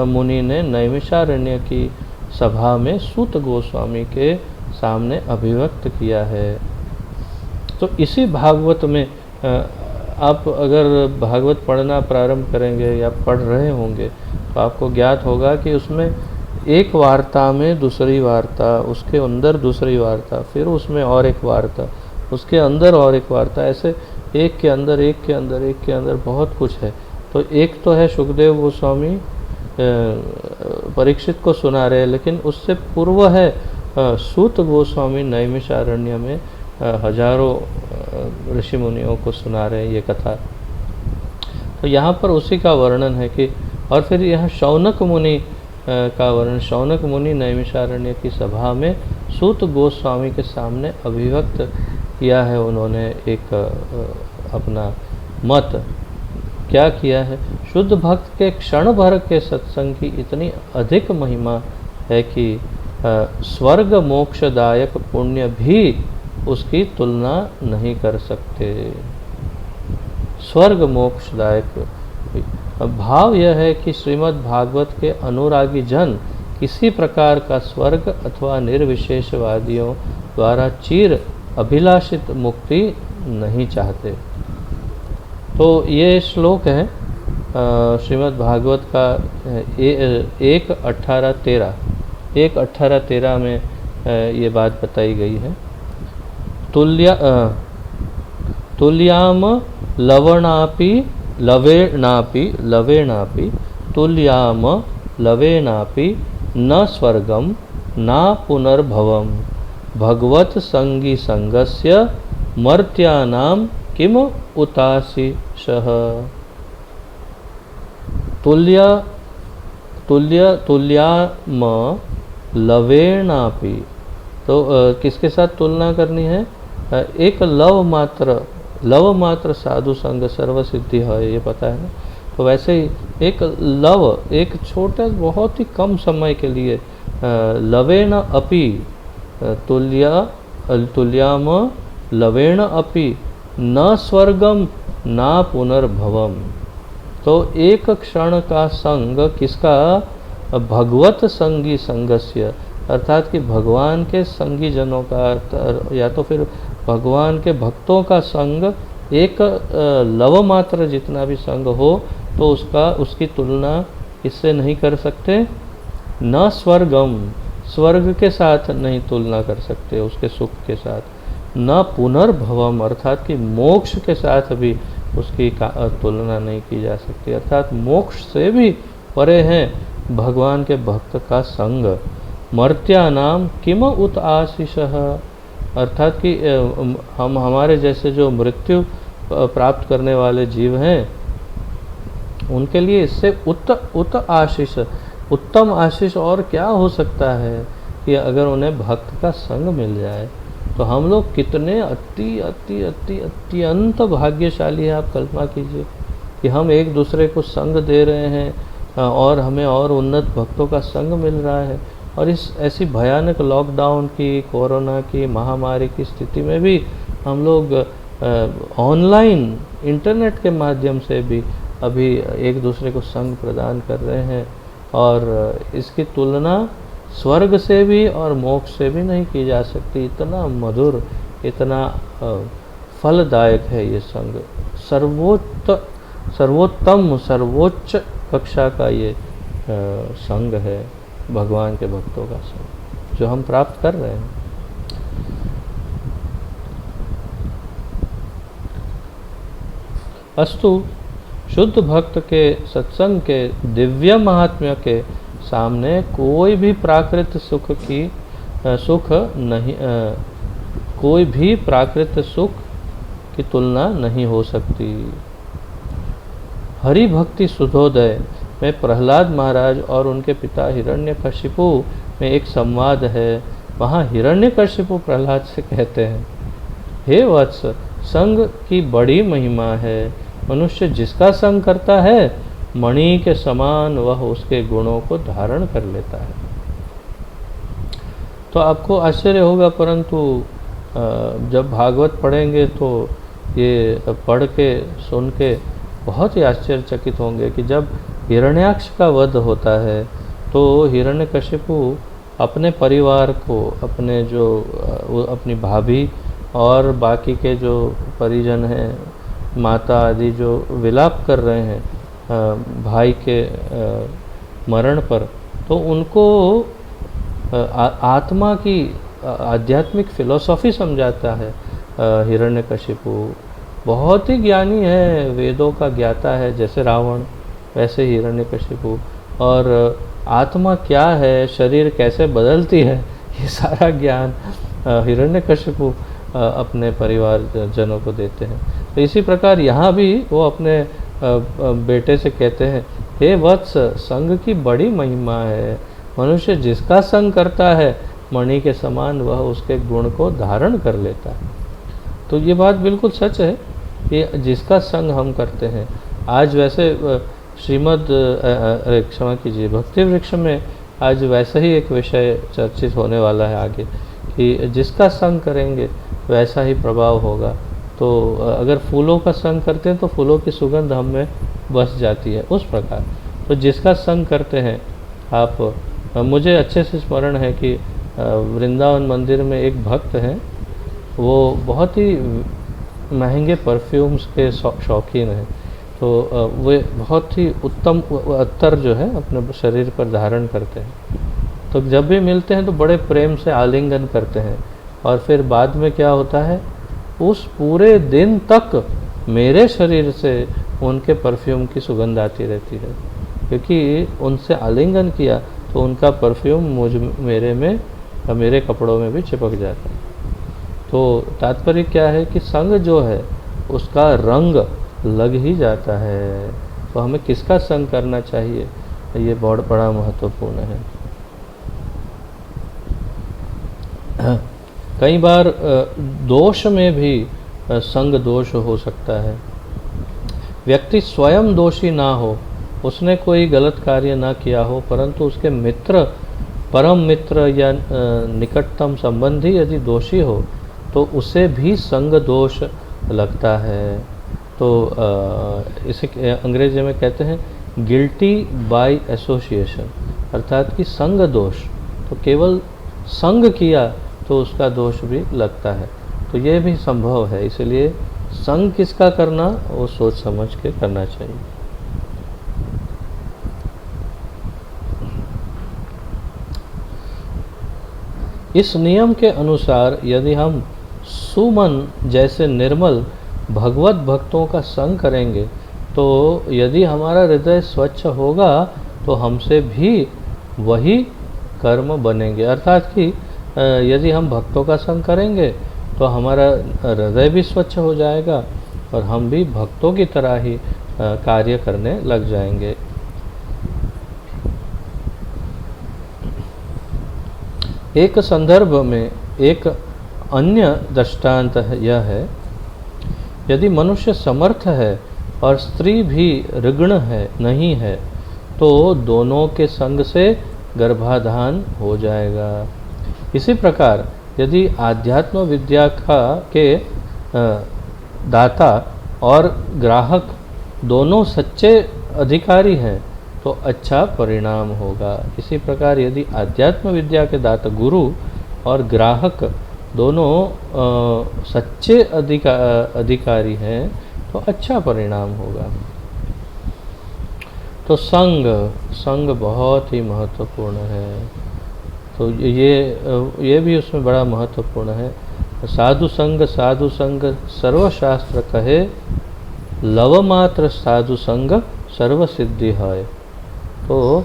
मुनि ने नैमिषारण्य की सभा में सूत गोस्वामी के सामने अभिव्यक्त किया है। तो इसी भागवत में आप अगर भागवत पढ़ना प्रारंभ करेंगे या पढ़ रहे होंगे तो आपको ज्ञात होगा कि उसमें एक वार्ता में दूसरी वार्ता, उसके अंदर दूसरी वार्ता, फिर उसमें और एक वार्ता, उसके अंदर और एक वार्ता, ऐसे एक के अंदर एक के अंदर एक के अंदर बहुत कुछ है। तो एक तो है सुखदेव गोस्वामी परीक्षित को सुना रहे हैं, लेकिन उससे पूर्व है सूत गोस्वामी नैमिषारण्य में हजारों ऋषि मुनियों को सुना रहे हैं ये कथा। तो यहाँ पर उसी का वर्णन है कि, और फिर यहाँ शौनक मुनि का वर्णन, शौनक मुनि नैमिषारण्य की सभा में सूत गोस्वामी के सामने अभिव्यक्त किया है उन्होंने एक अपना मत। क्या किया है? शुद्ध भक्त के क्षण भर के सत्संग की इतनी अधिक महिमा है कि स्वर्ग मोक्षदायक पुण्य भी उसकी तुलना नहीं कर सकते। स्वर्ग मोक्षदायक भाव यह है कि श्रीमद् भागवत के अनुरागी जन किसी प्रकार का स्वर्ग अथवा निर्विशेषवादियों द्वारा चिर अभिलाषित मुक्ति नहीं चाहते। तो ये श्लोक है श्रीमद् भागवत का 1:18-13 में ये बात बताई गई है। तुल्याम लवणापि लवेणापि तुल्याम लवेनापि न स्वर्गम न पुनर्भवम भगवत संगी संगस्य मर्त्यानां किम उताशिषः। तुल्याम लवेणापि, तो किसके साथ तुलना करनी है? एक लव मात्र साधु संग सर्व सिद्धि है, ये पता है ना। तो वैसे ही एक छोटे बहुत ही कम समय के लिए लवेण अपि तुल्याम लवेण अपि न स्वर्गम न पुनर्भवम। तो एक क्षण का संग किसका? भगवत संगी संगस्य, अर्थात कि भगवान के संगी जनों का, या तो फिर भगवान के भक्तों का संग, एक लव मात्र जितना भी संग हो तो उसकी तुलना इससे नहीं कर सकते। न स्वर्गम, स्वर्ग के साथ नहीं तुलना कर सकते उसके सुख के साथ। न पुनर्भवम, अर्थात कि मोक्ष के साथ भी उसकी तुलना नहीं की जा सकती। अर्थात मोक्ष से भी परे हैं भगवान के भक्त का संग। मर्त्यानाम किम उत आशीषः, अर्थात कि हमारे जैसे जो मृत्यु प्राप्त करने वाले जीव हैं उनके लिए इससे उत आशीष, उत्तम आशीष और क्या हो सकता है कि अगर उन्हें भक्त का संग मिल जाए। तो हम लोग कितने अत्यंत भाग्यशाली हैं। आप कल्पना कीजिए कि हम एक दूसरे को संग दे रहे हैं और हमें और उन्नत भक्तों का संग मिल रहा है। और इस ऐसी भयानक लॉकडाउन की, कोरोना की महामारी की स्थिति में भी हम लोग ऑनलाइन इंटरनेट के माध्यम से भी अभी एक दूसरे को संग प्रदान कर रहे हैं। और इसकी तुलना स्वर्ग से भी और मोक्ष से भी नहीं की जा सकती। इतना मधुर, इतना फलदायक है ये संग। सर्वोच्च कक्षा का ये संग है भगवान के भक्तों का संग जो हम प्राप्त कर रहे हैं। अस्तु, शुद्ध भक्त के सत्संग के दिव्य महात्म्य के सामने कोई भी प्राकृत सुख की तुलना नहीं हो सकती। हरि भक्ति सुधोदय में प्रहलाद महाराज और उनके पिता हिरण्यकशिपु में एक संवाद है। वहाँ हिरण्यकशिपु प्रहलाद से कहते हैं, हे वत्स, संग की बड़ी महिमा है। मनुष्य जिसका संग करता है मणि के समान वह उसके गुणों को धारण कर लेता है। तो आपको आश्चर्य होगा, परंतु जब भागवत पढ़ेंगे तो ये पढ़ के सुन के बहुत ही आश्चर्यचकित होंगे कि जब हिरण्याक्ष का वध होता है तो हिरण्यकशिपु अपने परिवार को, अपनी भाभी और बाकी के जो परिजन हैं, माता आदि जो विलाप कर रहे हैं भाई के मरण पर, तो उनको आत्मा की आध्यात्मिक फिलॉसफी समझाता है हिरण्यकशिपु। बहुत ही ज्ञानी है, वेदों का ज्ञाता है, जैसे रावण वैसे हिरण्यकशिपु। और आत्मा क्या है, शरीर कैसे बदलती है, ये सारा ज्ञान हिरण्यकशिपु अपने परिवार जनों को देते हैं। तो इसी प्रकार यहाँ भी वो अपने बेटे से कहते हैं, हे वत्स, संग की बड़ी महिमा है। मनुष्य जिसका संग करता है, मणि के समान वह उसके गुण को धारण कर लेता है। तो ये बात बिल्कुल सच है कि जिसका संग हम करते हैं, आज वैसे श्रीमद् क्षमा कीजिए, भक्ति वृक्ष में आज वैसा ही एक विषय चर्चित होने वाला है आगे, कि जिसका संग करेंगे वैसा ही प्रभाव होगा। तो अगर फूलों का संग करते हैं तो फूलों की सुगंध हम में बस जाती है, उस प्रकार तो जिसका संग करते हैं आप। मुझे अच्छे से स्मरण है कि वृंदावन मंदिर में एक भक्त हैं, वो बहुत ही महंगे परफ्यूम्स के शौकीन हैं। तो वे बहुत ही उत्तम अत्तर जो है अपने शरीर पर धारण करते हैं। तो जब भी मिलते हैं तो बड़े प्रेम से आलिंगन करते हैं, और फिर बाद में क्या होता है, उस पूरे दिन तक मेरे शरीर से उनके परफ्यूम की सुगंध आती रहती है, क्योंकि उनसे आलिंगन किया तो उनका परफ्यूम मेरे कपड़ों में भी चिपक जाता है। तो तात्पर्य क्या है कि संग जो है उसका रंग लग ही जाता है। तो हमें किसका संग करना चाहिए, ये बहुत बड़ा महत्वपूर्ण है। कई बार दोष में भी संग दोष हो सकता है। व्यक्ति स्वयं दोषी ना हो, उसने कोई गलत कार्य ना किया हो, परंतु उसके मित्र, परम मित्र या निकटतम संबंधी यदि दोषी हो तो उसे भी संग दोष लगता है। तो इसे अंग्रेजी में कहते हैं गिल्टी बाय एसोसिएशन, अर्थात कि संग दोष। तो केवल संग किया तो उसका दोष भी लगता है। तो ये भी संभव है, इसलिए संग किसका करना वो सोच समझ के करना चाहिए। इस नियम के अनुसार यदि हम सुमन जैसे निर्मल भगवत भक्तों का संग करेंगे, तो यदि हमारा हृदय स्वच्छ होगा तो हमसे भी वही कर्म बनेंगे। अर्थात कि यदि हम भक्तों का संग करेंगे तो हमारा हृदय भी स्वच्छ हो जाएगा और हम भी भक्तों की तरह ही कार्य करने लग जाएंगे। एक संदर्भ में एक अन्य दृष्टांत यह है, यदि मनुष्य समर्थ है और स्त्री भी ऋग्ण है नहीं है, तो दोनों के संग से गर्भाधान हो जाएगा। इसी प्रकार यदि आध्यात्म विद्या के दाता और ग्राहक दोनों सच्चे अधिकारी हैं तो अच्छा परिणाम होगा। इसी प्रकार यदि आध्यात्म विद्या के दाता गुरु और ग्राहक दोनों सच्चे अधिकारी हैं तो अच्छा परिणाम होगा। तो संग बहुत ही महत्वपूर्ण है। तो ये भी उसमें बड़ा महत्वपूर्ण है। साधु संग सर्वशास्त्र कहे, लव मात्र साधु संग सर्व सिद्धि है। तो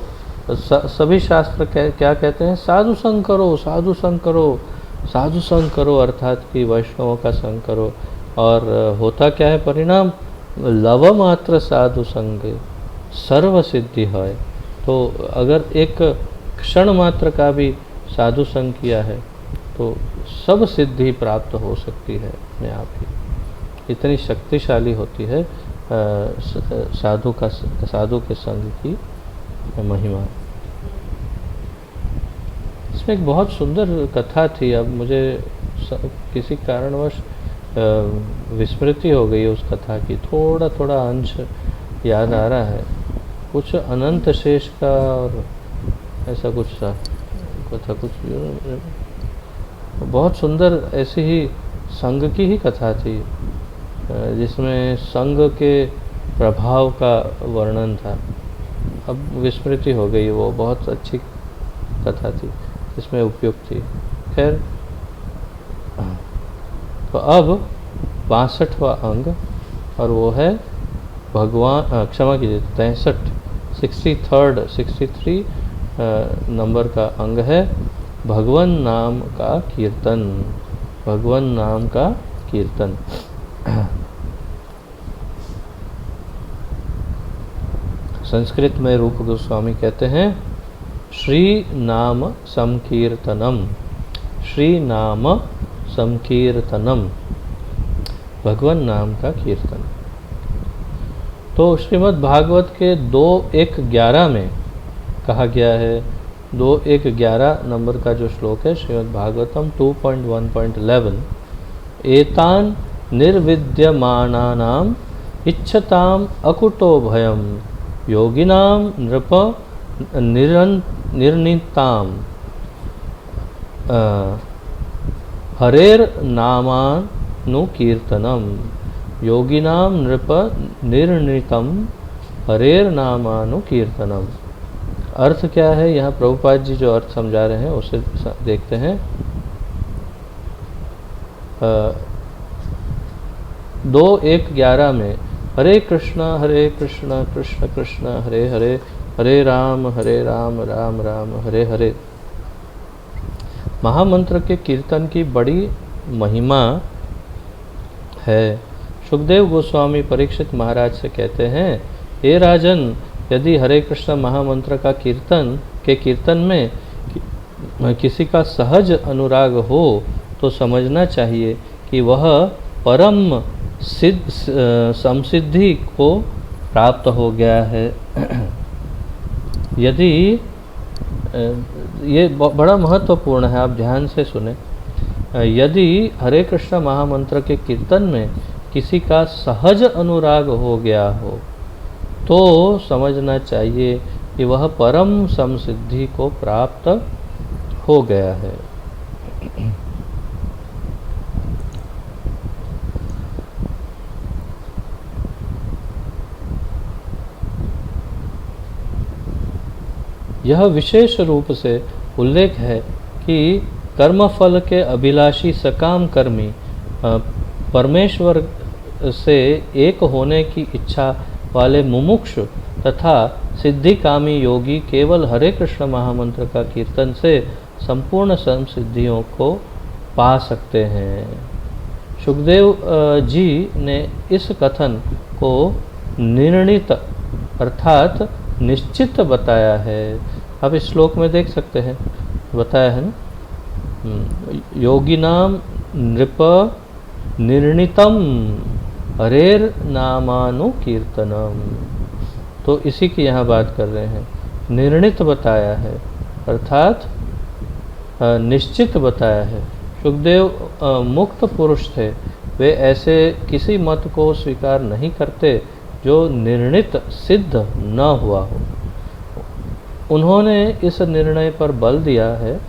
सभी शास्त्र क्या कहते हैं, साधु संग करो, साधु संग करो, साधु संग करो, अर्थात कि वैष्णवों का संग करो। और होता क्या है परिणाम, लव मात्र साधु संग सर्व सिद्धि है। तो अगर एक क्षण मात्र का भी साधु संग किया है तो सब सिद्धि प्राप्त हो सकती है अपने आप ही। इतनी शक्तिशाली होती है साधु के संग की महिमा। इसमें एक बहुत सुंदर कथा थी, अब मुझे किसी कारणवश विस्मृति हो गई उस कथा की, थोड़ा थोड़ा अंश याद आ रहा है, कुछ अनंत शेष का और ऐसा कुछ था कथा, कुछ बहुत सुंदर ऐसी ही संग की ही कथा थी, जिसमें संग के प्रभाव का वर्णन था। अब विस्मृति हो गई, वो बहुत अच्छी कथा थी, इसमें उपयुक्त थी। खैर, तो अब 62वां अंग, और वो है भगवान, क्षमा कीजिए 63, 63 नंबर का अंग है भगवन नाम का कीर्तन। भगवन नाम का कीर्तन। संस्कृत में रूप गोस्वामी कहते हैं श्री नाम संकीर्तनम, श्री नाम संकीर्तनम, भगवन नाम का कीर्तन। तो श्रीमद् भागवत के 2.1.11 में कहा गया है, 2.1.11 नंबर का जो श्लोक है श्रीमद् भागवतम 2.1.11, एतान निर्विद्यमानानाम इच्छताम अकुतो भयम योगिनाम नृप निर्णीताम हरेर नामानुकीर्तनम योगिनाम नृप निर्णीतम हरेर नामानुकीर्तनम। अर्थ क्या है? यहाँ प्रभुपाद जी जो अर्थ समझा रहे हैं उसे देखते हैं। 2.1.11 में हरे कृष्ण कृष्ण कृष्ण हरे हरे, हरे राम राम राम हरे हरे। महामंत्र के कीर्तन की बड़ी महिमा है। सुखदेव गोस्वामी परीक्षित महाराज से कहते हैं, हे राजन, यदि हरे कृष्ण महामंत्र का कीर्तन में किसी का सहज अनुराग हो तो समझना चाहिए कि वह परम समसिद्धि को प्राप्त हो गया है। यदि ये बड़ा महत्वपूर्ण है, आप ध्यान से सुने। यदि हरे कृष्ण महामंत्र के कीर्तन में किसी का सहज अनुराग हो गया हो तो समझना चाहिए कि वह परम समसिद्धि को प्राप्त हो गया है। यह विशेष रूप से उल्लेख है कि कर्मफल के अभिलाषी सकाम कर्मी परमेश्वर से एक होने की इच्छा वाले मुमुक्षु तथा सिद्धिकामी योगी केवल हरे कृष्ण महामंत्र का कीर्तन से संपूर्ण संसिद्धियों को पा सकते हैं। सुखदेव जी ने इस कथन को निर्णित अर्थात निश्चित बताया है। आप इस श्लोक में देख सकते हैं, बताया है ना, योगिनाम नृप निर्णितम हरेर नामानुकीर्तनम। तो इसी की यहाँ बात कर रहे हैं। निर्णित बताया है अर्थात निश्चित बताया है। सुखदेव मुक्त पुरुष थे, वे ऐसे किसी मत को स्वीकार नहीं करते जो निर्णित सिद्ध न हुआ हो। उन्होंने इस निर्णय पर बल दिया है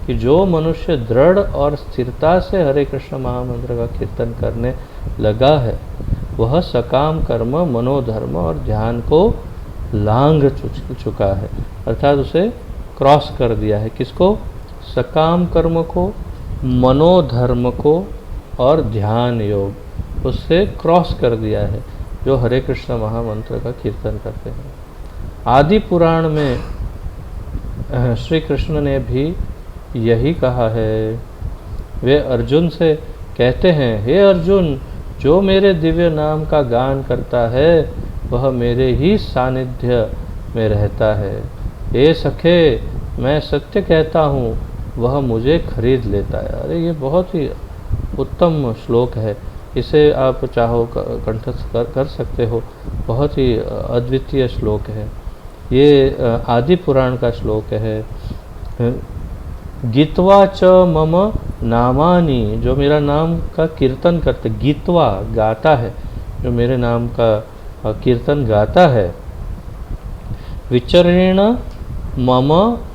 कि जो मनुष्य दृढ़ और स्थिरता से हरे कृष्ण महामंत्र का कीर्तन करने लगा है वह सकाम कर्म, मनोधर्म और ध्यान को लांघ चुका है, अर्थात उसे क्रॉस कर दिया है। किसको? सकाम कर्म को, मनोधर्म को और ध्यान योग, उससे क्रॉस कर दिया है जो हरे कृष्ण महामंत्र का कीर्तन करते हैं। आदि पुराण में श्री कृष्ण ने भी यही कहा है। वे अर्जुन से कहते हैं, हे अर्जुन, जो मेरे दिव्य नाम का गान करता है वह मेरे ही सानिध्य में रहता है। हे सखे, मैं सत्य कहता हूँ, वह मुझे खरीद लेता है। अरे ये बहुत ही उत्तम श्लोक है, इसे आप चाहो कंठस्थ कर सकते हो। बहुत ही अद्वितीय श्लोक है ये, आदि पुराण का श्लोक है। गीतवा च मम नामानि, जो मेरा नाम का कीर्तन करते, गीतवा गाता है, जो मेरे नाम का कीर्तन गाता है, विचरेण मम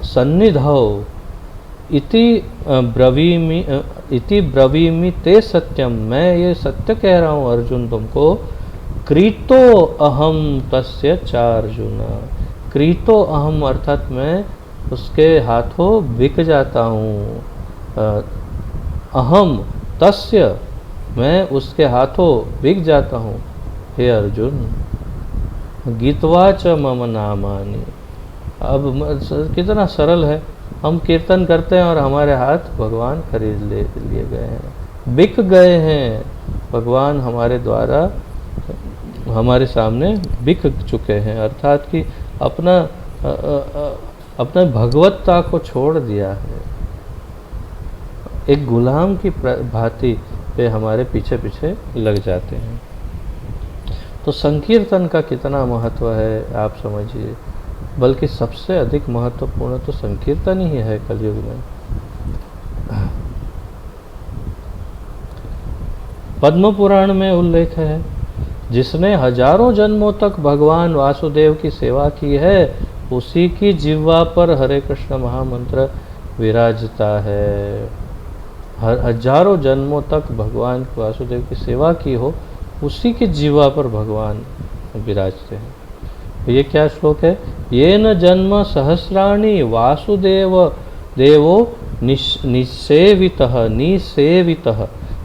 सन्निधौ इति ब्रवीमि ते सत्यम। मैं ये सत्य कह रहा हूँ अर्जुन तुमको। क्रीतो अहम तस्य चार्जुन। क्रीतो अहम अर्थात मैं उसके हाथों बिक जाता हूँ। अहम तस्य, मैं उसके हाथों बिक जाता हूँ। हे अर्जुन, गीतवा च मम नामानि। अब कितना सरल है, हम कीर्तन करते हैं और हमारे हाथ भगवान खरीद लिए गए हैं, बिक गए हैं। भगवान हमारे द्वारा हमारे सामने बिक चुके हैं, अर्थात कि अपना भगवत्ता को छोड़ दिया है। एक गुलाम की भांति पे हमारे पीछे पीछे लग जाते हैं। तो संकीर्तन का कितना महत्व है आप समझिए, बल्कि सबसे अधिक महत्वपूर्ण तो संकीर्तन ही है कलयुग में। पद्म पुराण में उल्लेख है, जिसने हजारों जन्मों तक भगवान वासुदेव की सेवा की है, उसी की जिह्वा पर हरे कृष्ण महामंत्र विराजता है। हजारों जन्मों तक भगवान वासुदेव की सेवा की हो, उसी की जिह्वा पर भगवान विराजते हैं। ये क्या श्लोक है? येन जन्म सहस्राणि वासुदेव देवो निसेवितः,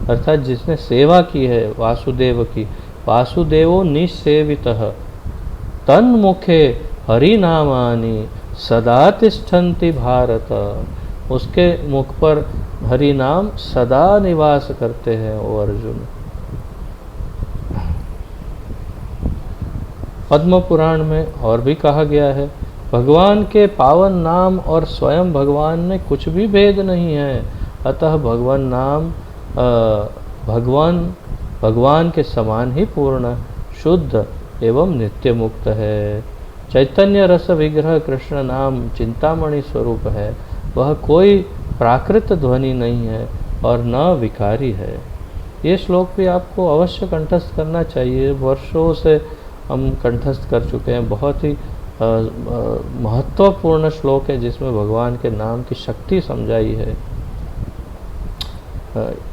अर्थात जिसने सेवा की है वासुदेव की, वासुदेवो निसेवितः, तन्मुखे हरिनामानि सदा तिष्ठन्ति भारत। उसके मुख पर हरि नाम सदा निवास करते हैं ओ अर्जुन। पद्म पुराण में और भी कहा गया है, भगवान के पावन नाम और स्वयं भगवान में कुछ भी भेद नहीं है, अतः भगवान नाम भगवान के समान ही पूर्ण, शुद्ध एवं नित्य मुक्त है। चैतन्य रस विग्रह कृष्ण नाम चिंतामणि स्वरूप है, वह कोई प्राकृत ध्वनि नहीं है और न विकारी है। ये श्लोक भी आपको अवश्य कंठस्थ करना चाहिए। वर्षों से हम कंठस्थ कर चुके हैं। बहुत ही महत्वपूर्ण श्लोक है, जिसमें भगवान के नाम की शक्ति समझाई है।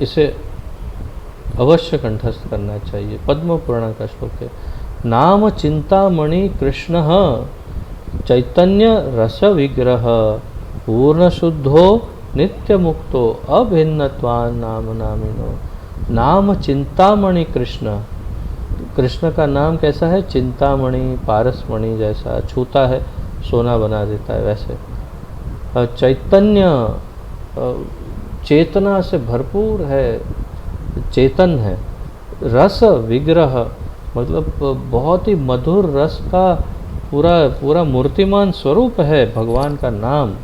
इसे अवश्य कंठस्थ करना चाहिए। पद्म पुराण का श्लोक है, नाम चिंतामणि कृष्ण चैतन्य रस विग्रह पूर्ण शुद्धो नित्य मुक्तो अभिन्नत्वान् नाम नामिनो। नाम चिंतामणि कृष्ण, कृष्ण का नाम कैसा है? चिंतामणि, पारसमणि जैसा, छूता है सोना बना देता है वैसे। चैतन्य, चेतना से भरपूर है, चेतन है। रस विग्रह मतलब बहुत ही मधुर रस का पूरा मूर्तिमान स्वरूप है भगवान का नाम।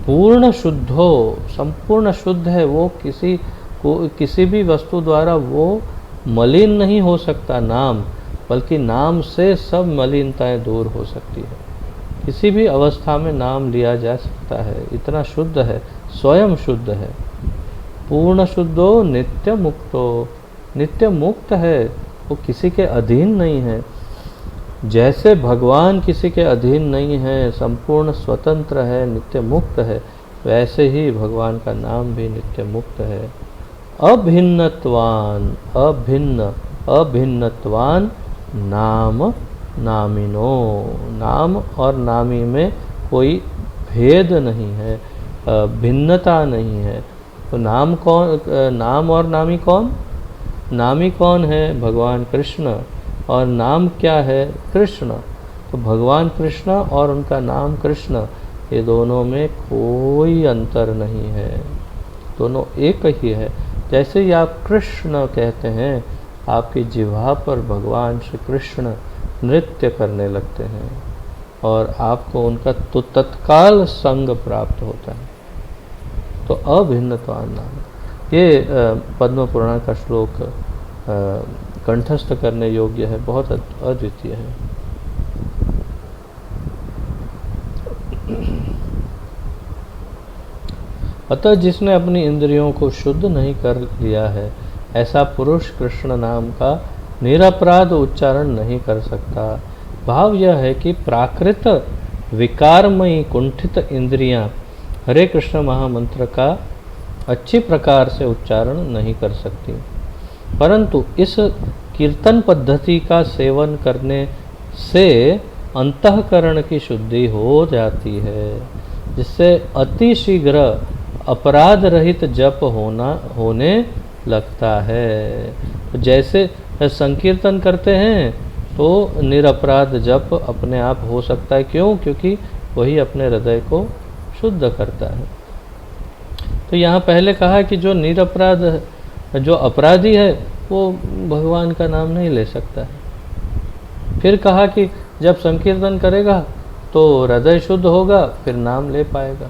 पूर्ण शुद्धो, संपूर्ण शुद्ध है वो, किसी भी वस्तु द्वारा वो मलिन नहीं हो सकता नाम, बल्कि नाम से सब मलिनताएं दूर हो सकती है। किसी भी अवस्था में नाम लिया जा सकता है, इतना शुद्ध है, स्वयं शुद्ध है। पूर्ण शुद्धो नित्य मुक्तो, नित्य मुक्त है, वो किसी के अधीन नहीं है। जैसे भगवान किसी के अधीन नहीं है, संपूर्ण स्वतंत्र है, नित्य मुक्त है, वैसे ही भगवान का नाम भी नित्य मुक्त है। अभिन्नत्वान, अभिन्नत्वान नाम नामिनो, नाम और नामी में कोई भेद नहीं है, भिन्नता नहीं है। तो नाम कौन, नाम और नामी कौन? नामी कौन है? भगवान कृष्ण। और नाम क्या है? कृष्ण। तो भगवान कृष्ण और उनका नाम कृष्ण, ये दोनों में कोई अंतर नहीं है, दोनों एक ही है। जैसे ही आप कृष्ण कहते हैं, आपकी जिह्वा पर भगवान श्री कृष्ण नृत्य करने लगते हैं और आपको उनका तो तत्काल संग प्राप्त होता है। तो अभिन्नत्वान नाम, ये पद्म पुराण का श्लोक कंठस्थ करने योग्य है, बहुत अद्वितीय है। अतः जिसने अपनी इंद्रियों को शुद्ध नहीं कर लिया है, ऐसा पुरुष कृष्ण नाम का निरपराध उच्चारण नहीं कर सकता। भाव यह है कि प्राकृत विकारमयी कुंठित इंद्रियां हरे कृष्ण महामंत्र का अच्छी प्रकार से उच्चारण नहीं कर सकती, परंतु इस कीर्तन पद्धति का सेवन करने से अंतःकरण की शुद्धि हो जाती है, जिससे अति शीघ्र अपराध रहित जप होने लगता है। जैसे संकीर्तन करते हैं तो निरपराध जप अपने आप हो सकता है। क्यों? क्योंकि वही अपने हृदय को शुद्ध करता है। तो यहाँ पहले कहा कि जो निरपराध, जो अपराधी है वो भगवान का नाम नहीं ले सकता है। फिर कहा कि जब संकीर्तन करेगा तो हृदय शुद्ध होगा, फिर नाम ले पाएगा।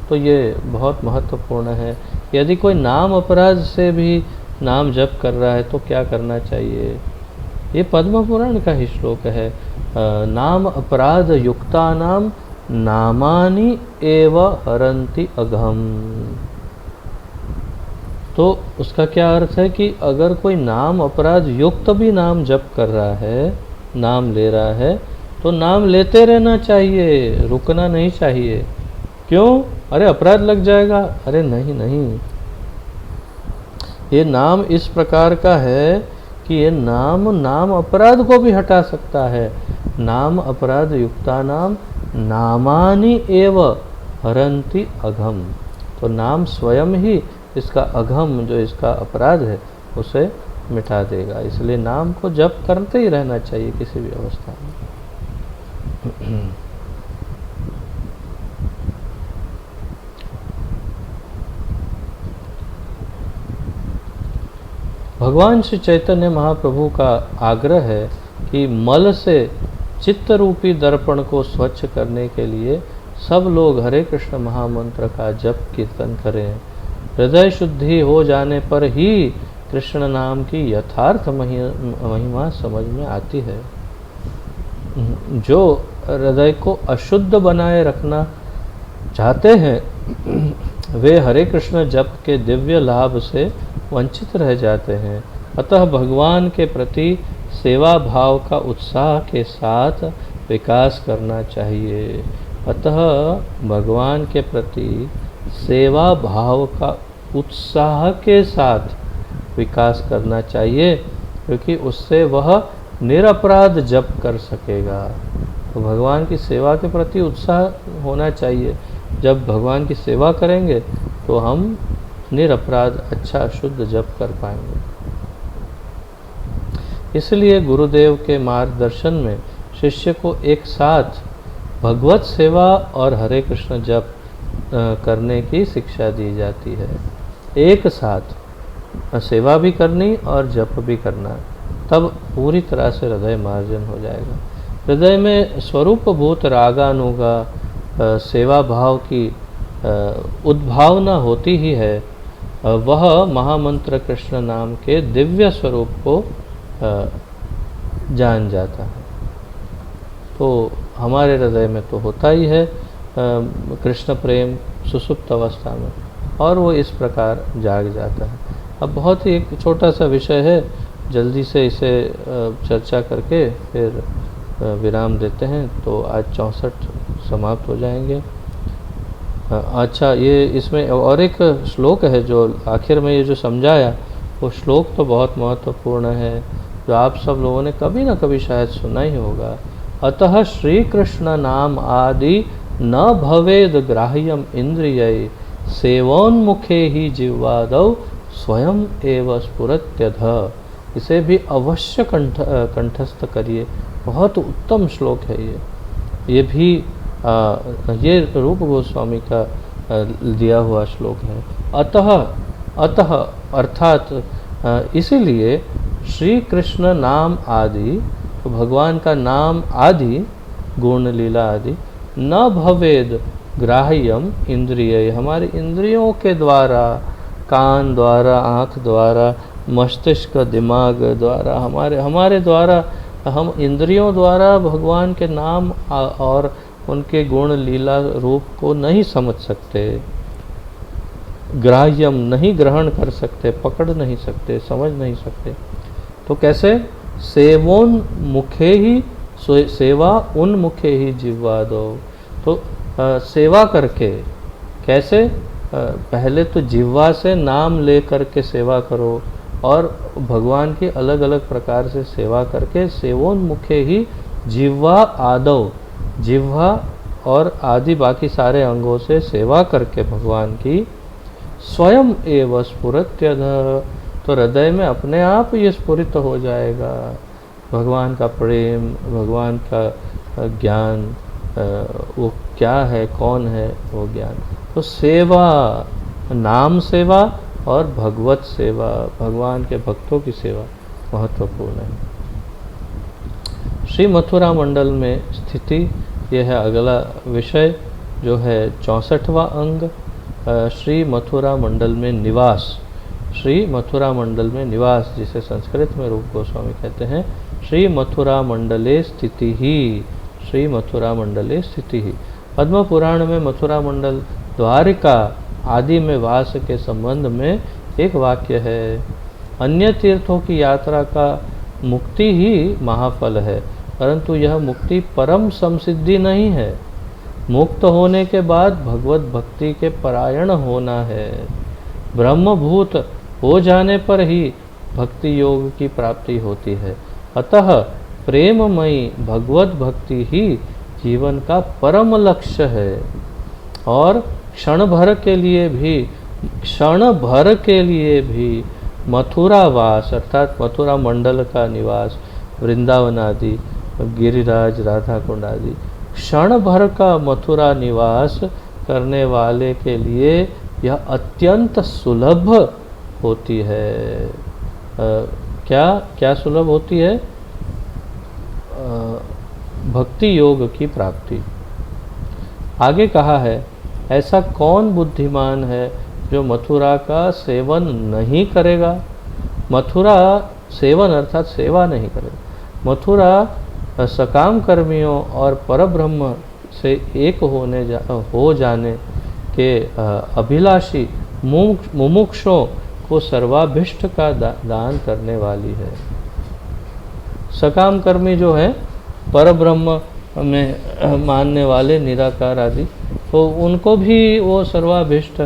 तो ये बहुत महत्वपूर्ण है। यदि कोई नाम अपराध से भी नाम जप कर रहा है तो क्या करना चाहिए? ये पद्म पुराण का ही श्लोक है। नाम अपराध युक्ता नाम नामानि एव हरन्ति अघम। तो उसका क्या अर्थ है कि अगर कोई नाम अपराध युक्त भी नाम जप कर रहा है, नाम ले रहा है, तो नाम लेते रहना चाहिए, रुकना नहीं चाहिए। क्यों? अरे अपराध लग जाएगा। अरे नहीं नहीं, ये नाम इस प्रकार का है कि ये नाम अपराध को भी हटा सकता है। नाम अपराध युक्ता नाम नामानि एव हरन्ति अघम। तो नाम स्वयं ही इसका अघम, जो इसका अपराध है, उसे मिटा देगा। इसलिए नाम को जप करते ही रहना चाहिए किसी भी अवस्था में। भगवान श्री चैतन्य महाप्रभु का आग्रह है कि मल से चित्त रूपी दर्पण को स्वच्छ करने के लिए सब लोग हरे कृष्ण महामंत्र का जप कीर्तन करें। हृदय शुद्धि हो जाने पर ही कृष्ण नाम की यथार्थ महिमा समझ में आती है। जो हृदय को अशुद्ध बनाए रखना चाहते हैं वे हरे कृष्ण जप के दिव्य लाभ से वंचित रह जाते हैं। अतः भगवान के प्रति सेवा भाव का उत्साह के साथ विकास करना चाहिए। अतः भगवान के प्रति सेवा भाव का उत्साह के साथ विकास करना चाहिए, क्योंकि उससे वह निरपराध जप कर सकेगा। तो भगवान की सेवा के प्रति उत्साह होना चाहिए। जब भगवान की सेवा करेंगे तो हम निरपराध अच्छा शुद्ध जप कर पाएंगे। इसलिए गुरुदेव के मार्गदर्शन में शिष्य को एक साथ भगवत सेवा और हरे कृष्ण जप करने की शिक्षा दी जाती है। एक साथ सेवा भी करनी और जप भी करना, तब पूरी तरह से हृदय मार्जन हो जाएगा। हृदय में स्वरूपभूत रागानुगा सेवा भाव की उद्भावना होती ही है। वह महामंत्र कृष्ण नाम के दिव्य स्वरूप को जान जाता है। तो हमारे हृदय में तो होता ही है कृष्ण प्रेम सुसुप्त अवस्था में, और वो इस प्रकार जाग जाता है। अब बहुत ही एक छोटा सा विषय है, जल्दी से इसे चर्चा करके फिर विराम देते हैं। तो आज 64 समाप्त हो जाएंगे। अच्छा, ये इसमें और एक श्लोक है जो आखिर में ये जो समझाया, वो श्लोक तो बहुत महत्वपूर्ण है, जो आप सब लोगों ने कभी ना कभी शायद सुना ही होगा। अतः श्री कृष्ण नाम आदि न भवेद ग्राह्यम इंद्रिय सेवोन्मुखे ही जिह्वादौ स्वयं एव स्फुरत्यध। इसे भी अवश्य कंठस्थ करिए। बहुत उत्तम श्लोक है ये भी ये रूप गोस्वामी का दिया हुआ श्लोक है। अतः अर्थात इसीलिए श्री कृष्ण नाम आदि, तो भगवान का नाम आदि, गुण लीला आदि, न भवेद ग्राह्यम इंद्रिय, हमारी इंद्रियों के द्वारा, कान द्वारा, आँख द्वारा, मस्तिष्क दिमाग द्वारा, हमारे द्वारा, हम इंद्रियों द्वारा भगवान के नाम और उनके गुण लीला रूप को नहीं समझ सकते, ग्राह्यम नहीं ग्रहण कर सकते, पकड़ नहीं सकते, समझ नहीं सकते। तो कैसे? सेवोन्मुखे ही, सेवा उन्मुखे ही जिह्वा दो। तो सेवा करके कैसे? पहले तो जिह्वा से नाम ले करके सेवा करो, और भगवान की अलग अलग प्रकार से सेवा करके सेवोन्मुखे ही जिह्वा आदौ, जिह्वा और आदि बाकी सारे अंगों से सेवा करके भगवान की स्वयं एव स्फुरत्यध, तो हृदय में अपने आप ये स्फुरित हो जाएगा। भगवान का प्रेम, भगवान का ज्ञान, वो क्या है, कौन है, वो ज्ञान। तो सेवा, नाम सेवा और भगवत सेवा, भगवान के भक्तों की सेवा महत्वपूर्ण है। श्री मथुरा मंडल में स्थिति, यह है अगला विषय जो है 64वां अंग। श्री मथुरा मंडल में निवास, श्री मथुरा मंडल में निवास, जिसे संस्कृत में रूप गोस्वामी कहते हैं श्री मथुरा मंडले स्थिति ही, श्री मथुरा मंडले स्थिति ही। पद्म पुराण में मथुरा मंडल द्वारिका आदि में वास के संबंध में एक वाक्य है, अन्य तीर्थों की यात्रा का मुक्ति ही महाफल है, परंतु यह मुक्ति परम समसिद्धि नहीं है। मुक्त होने के बाद भगवत भक्ति के परायण होना है। ब्रह्मभूत हो जाने पर ही भक्ति योग की प्राप्ति होती है। अतः प्रेममयी भगवत भक्ति ही जीवन का परम लक्ष्य है। और क्षण भर के लिए भी मथुरावास अर्थात मथुरा मंडल का निवास, वृंदावन आदि, गिरिराज, राधा कुंड आदि, क्षण भर का मथुरा निवास करने वाले के लिए यह अत्यंत सुलभ होती है। क्या क्या सुलभ होती है? भक्ति योग की प्राप्ति। आगे कहा है, ऐसा कौन बुद्धिमान है जो मथुरा का सेवन नहीं करेगा? मथुरा सेवन अर्थात सेवा नहीं करेगा। मथुरा सकाम कर्मियों और परब्रह्म से एक हो जाने के अभिलाषी मुमुक्षों को सर्वाभिष्ट का दान करने वाली है। सकाम कर्मी जो है परब्रह्म में मानने वाले निराकार आदि, तो उनको भी वो सर्वाभिष्ट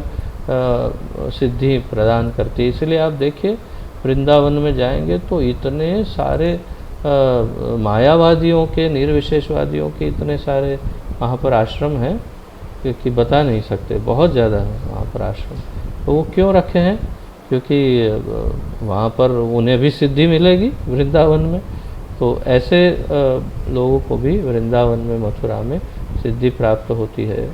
सिद्धि प्रदान करती है। इसलिए आप देखिए वृंदावन में जाएंगे तो इतने सारे मायावादियों के, निर्विशेषवादियों के इतने सारे वहाँ पर आश्रम हैं कि बता नहीं सकते, बहुत ज़्यादा है वहाँ पर आश्रम। तो वो क्यों रखे हैं? क्योंकि वहाँ पर उन्हें भी सिद्धि मिलेगी वृंदावन में, तो ऐसे लोगों को भी वृंदावन में, मथुरा में सिद्धि प्राप्त होती है।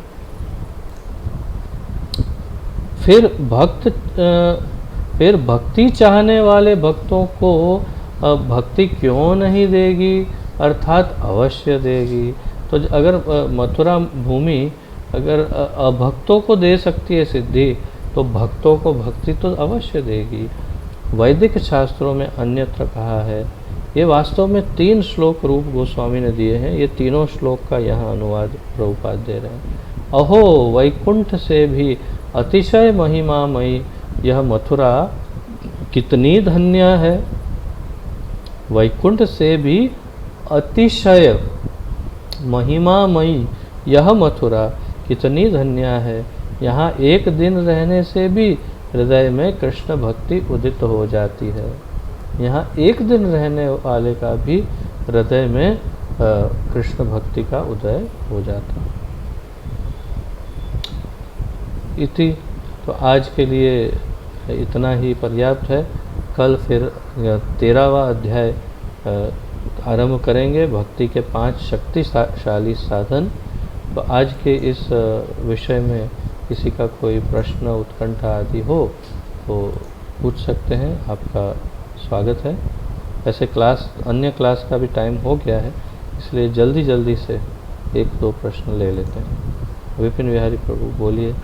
फिर भक्ति चाहने वाले भक्तों को भक्ति क्यों नहीं देगी, अर्थात अवश्य देगी। तो अगर मथुरा भूमि अगर अभक्तों को दे सकती है सिद्धि, तो भक्तों को भक्ति तो अवश्य देगी। वैदिक शास्त्रों में अन्यत्र कहा है, ये वास्तव में 3 श्लोक रूप गोस्वामी ने दिए हैं, ये तीनों श्लोक का यहाँ अनुवाद प्रभुपाद दे रहे हैं। अहो वैकुंठ से भी अतिशय महिमामयी यह मथुरा कितनी धन्य है। वैकुंठ से भी अतिशय महिमामयी यह मथुरा कितनी धन्य है। यहाँ एक दिन रहने से भी हृदय में कृष्ण भक्ति उदित हो जाती है। यहाँ एक दिन रहने वाले का भी हृदय में कृष्ण भक्ति का उदय हो जाता है। इति, तो आज के लिए इतना ही पर्याप्त है। कल फिर 13वां अध्याय आरंभ करेंगे, भक्ति के 5 शक्तिशाली साधन। तो आज के इस विषय में किसी का कोई प्रश्न, उत्कंठा आदि हो तो पूछ सकते हैं, आपका स्वागत है। वैसे अन्य क्लास का भी टाइम हो गया है, इसलिए जल्दी से 1-2 प्रश्न ले लेते हैं। विपिन बिहारी प्रभु बोलिए।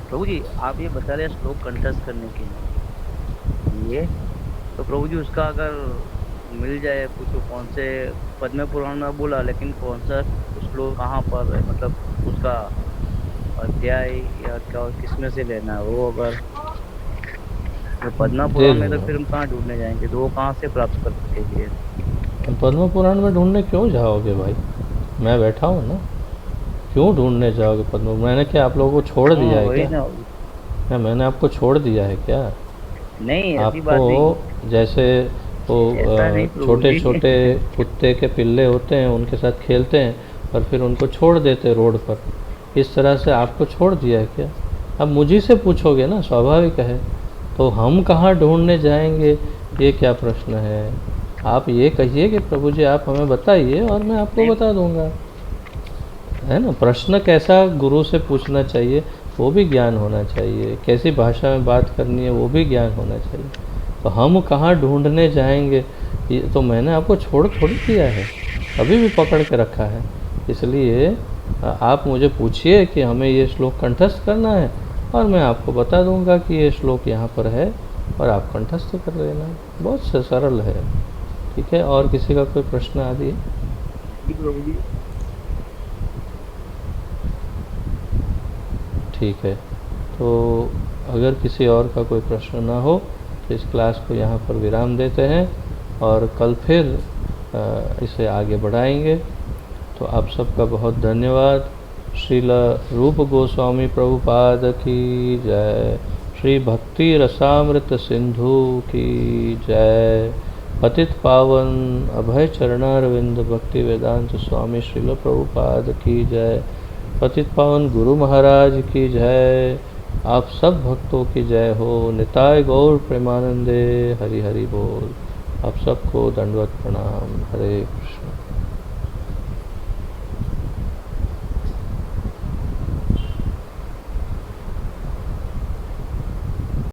प्रभु जी, आप ये बता रहे श्लोक कंठस्थ करने के लिए, तो प्रभु जी उसका अगर मिल जाए पूछो, कौन से पद्म पुराण में बोला, लेकिन कौन सा श्लोक कहाँ पर है, मतलब उसका अध्याय या क्या किसमें से लेना है वो। अगर तो पद्म पुराण में तो फिर हम कहाँ ढूंढने जाएंगे, तो वो कहाँ से प्राप्त कर सकेंगे? पद्म पुराण में ढूंढने क्यों जाओगे भाई, मैं बैठा हूँ ना, क्यों ढूंढने जाओगे पद्म? मैंने क्या आप लोगों को छोड़ दिया है क्या? मैंने आपको छोड़ दिया है क्या? नहीं, ऐसी बात नहीं। आपको जैसे वो छोटे छोटे कुत्ते के पिल्ले होते हैं, उनके साथ खेलते हैं और फिर उनको छोड़ देते रोड पर, इस तरह से आपको छोड़ दिया है क्या? अब मुझी से पूछोगे ना, स्वाभाविक है। तो हम कहाँ ढूंढने जाएंगे, ये क्या प्रश्न है? आप ये कहिए कि प्रभु जी आप हमें बताइए और मैं आपको नहीं, बता दूंगा, है ना। प्रश्न कैसा गुरु से पूछना चाहिए वो भी ज्ञान होना चाहिए, कैसी भाषा में बात करनी है वो भी ज्ञान होना चाहिए। तो हम कहाँ ढूंढने जाएंगे, ये तो मैंने आपको छोड़ थोड़ी दिया है, अभी भी पकड़ के रखा है। इसलिए आप मुझे पूछिए कि हमें ये श्लोक कंठस्थ करना है और मैं आपको बता दूंगा कि ये श्लोक यहाँ पर है और आप कंठस्थ कर लेना। बहुत सरल है, ठीक है। और किसी का कोई प्रश्न आदि है? जी प्रभु जी। ठीक है, तो अगर किसी और का कोई प्रश्न ना हो तो इस क्लास को यहाँ पर विराम देते हैं और कल फिर इसे आगे बढ़ाएंगे। तो आप सबका बहुत धन्यवाद। श्रील रूप गोस्वामी प्रभुपाद की जय। श्री भक्ति रसामृत सिंधु की जय। पतित पावन अभय चरणारविंद भक्ति वेदांत स्वामी श्रील प्रभुपाद की जय। पतित पावन गुरु महाराज की जय। आप सब भक्तों की जय हो। निताय गौर प्रेमानंदे। हरि हरि बोल। आप सबको दंडवत प्रणाम। हरे कृष्ण।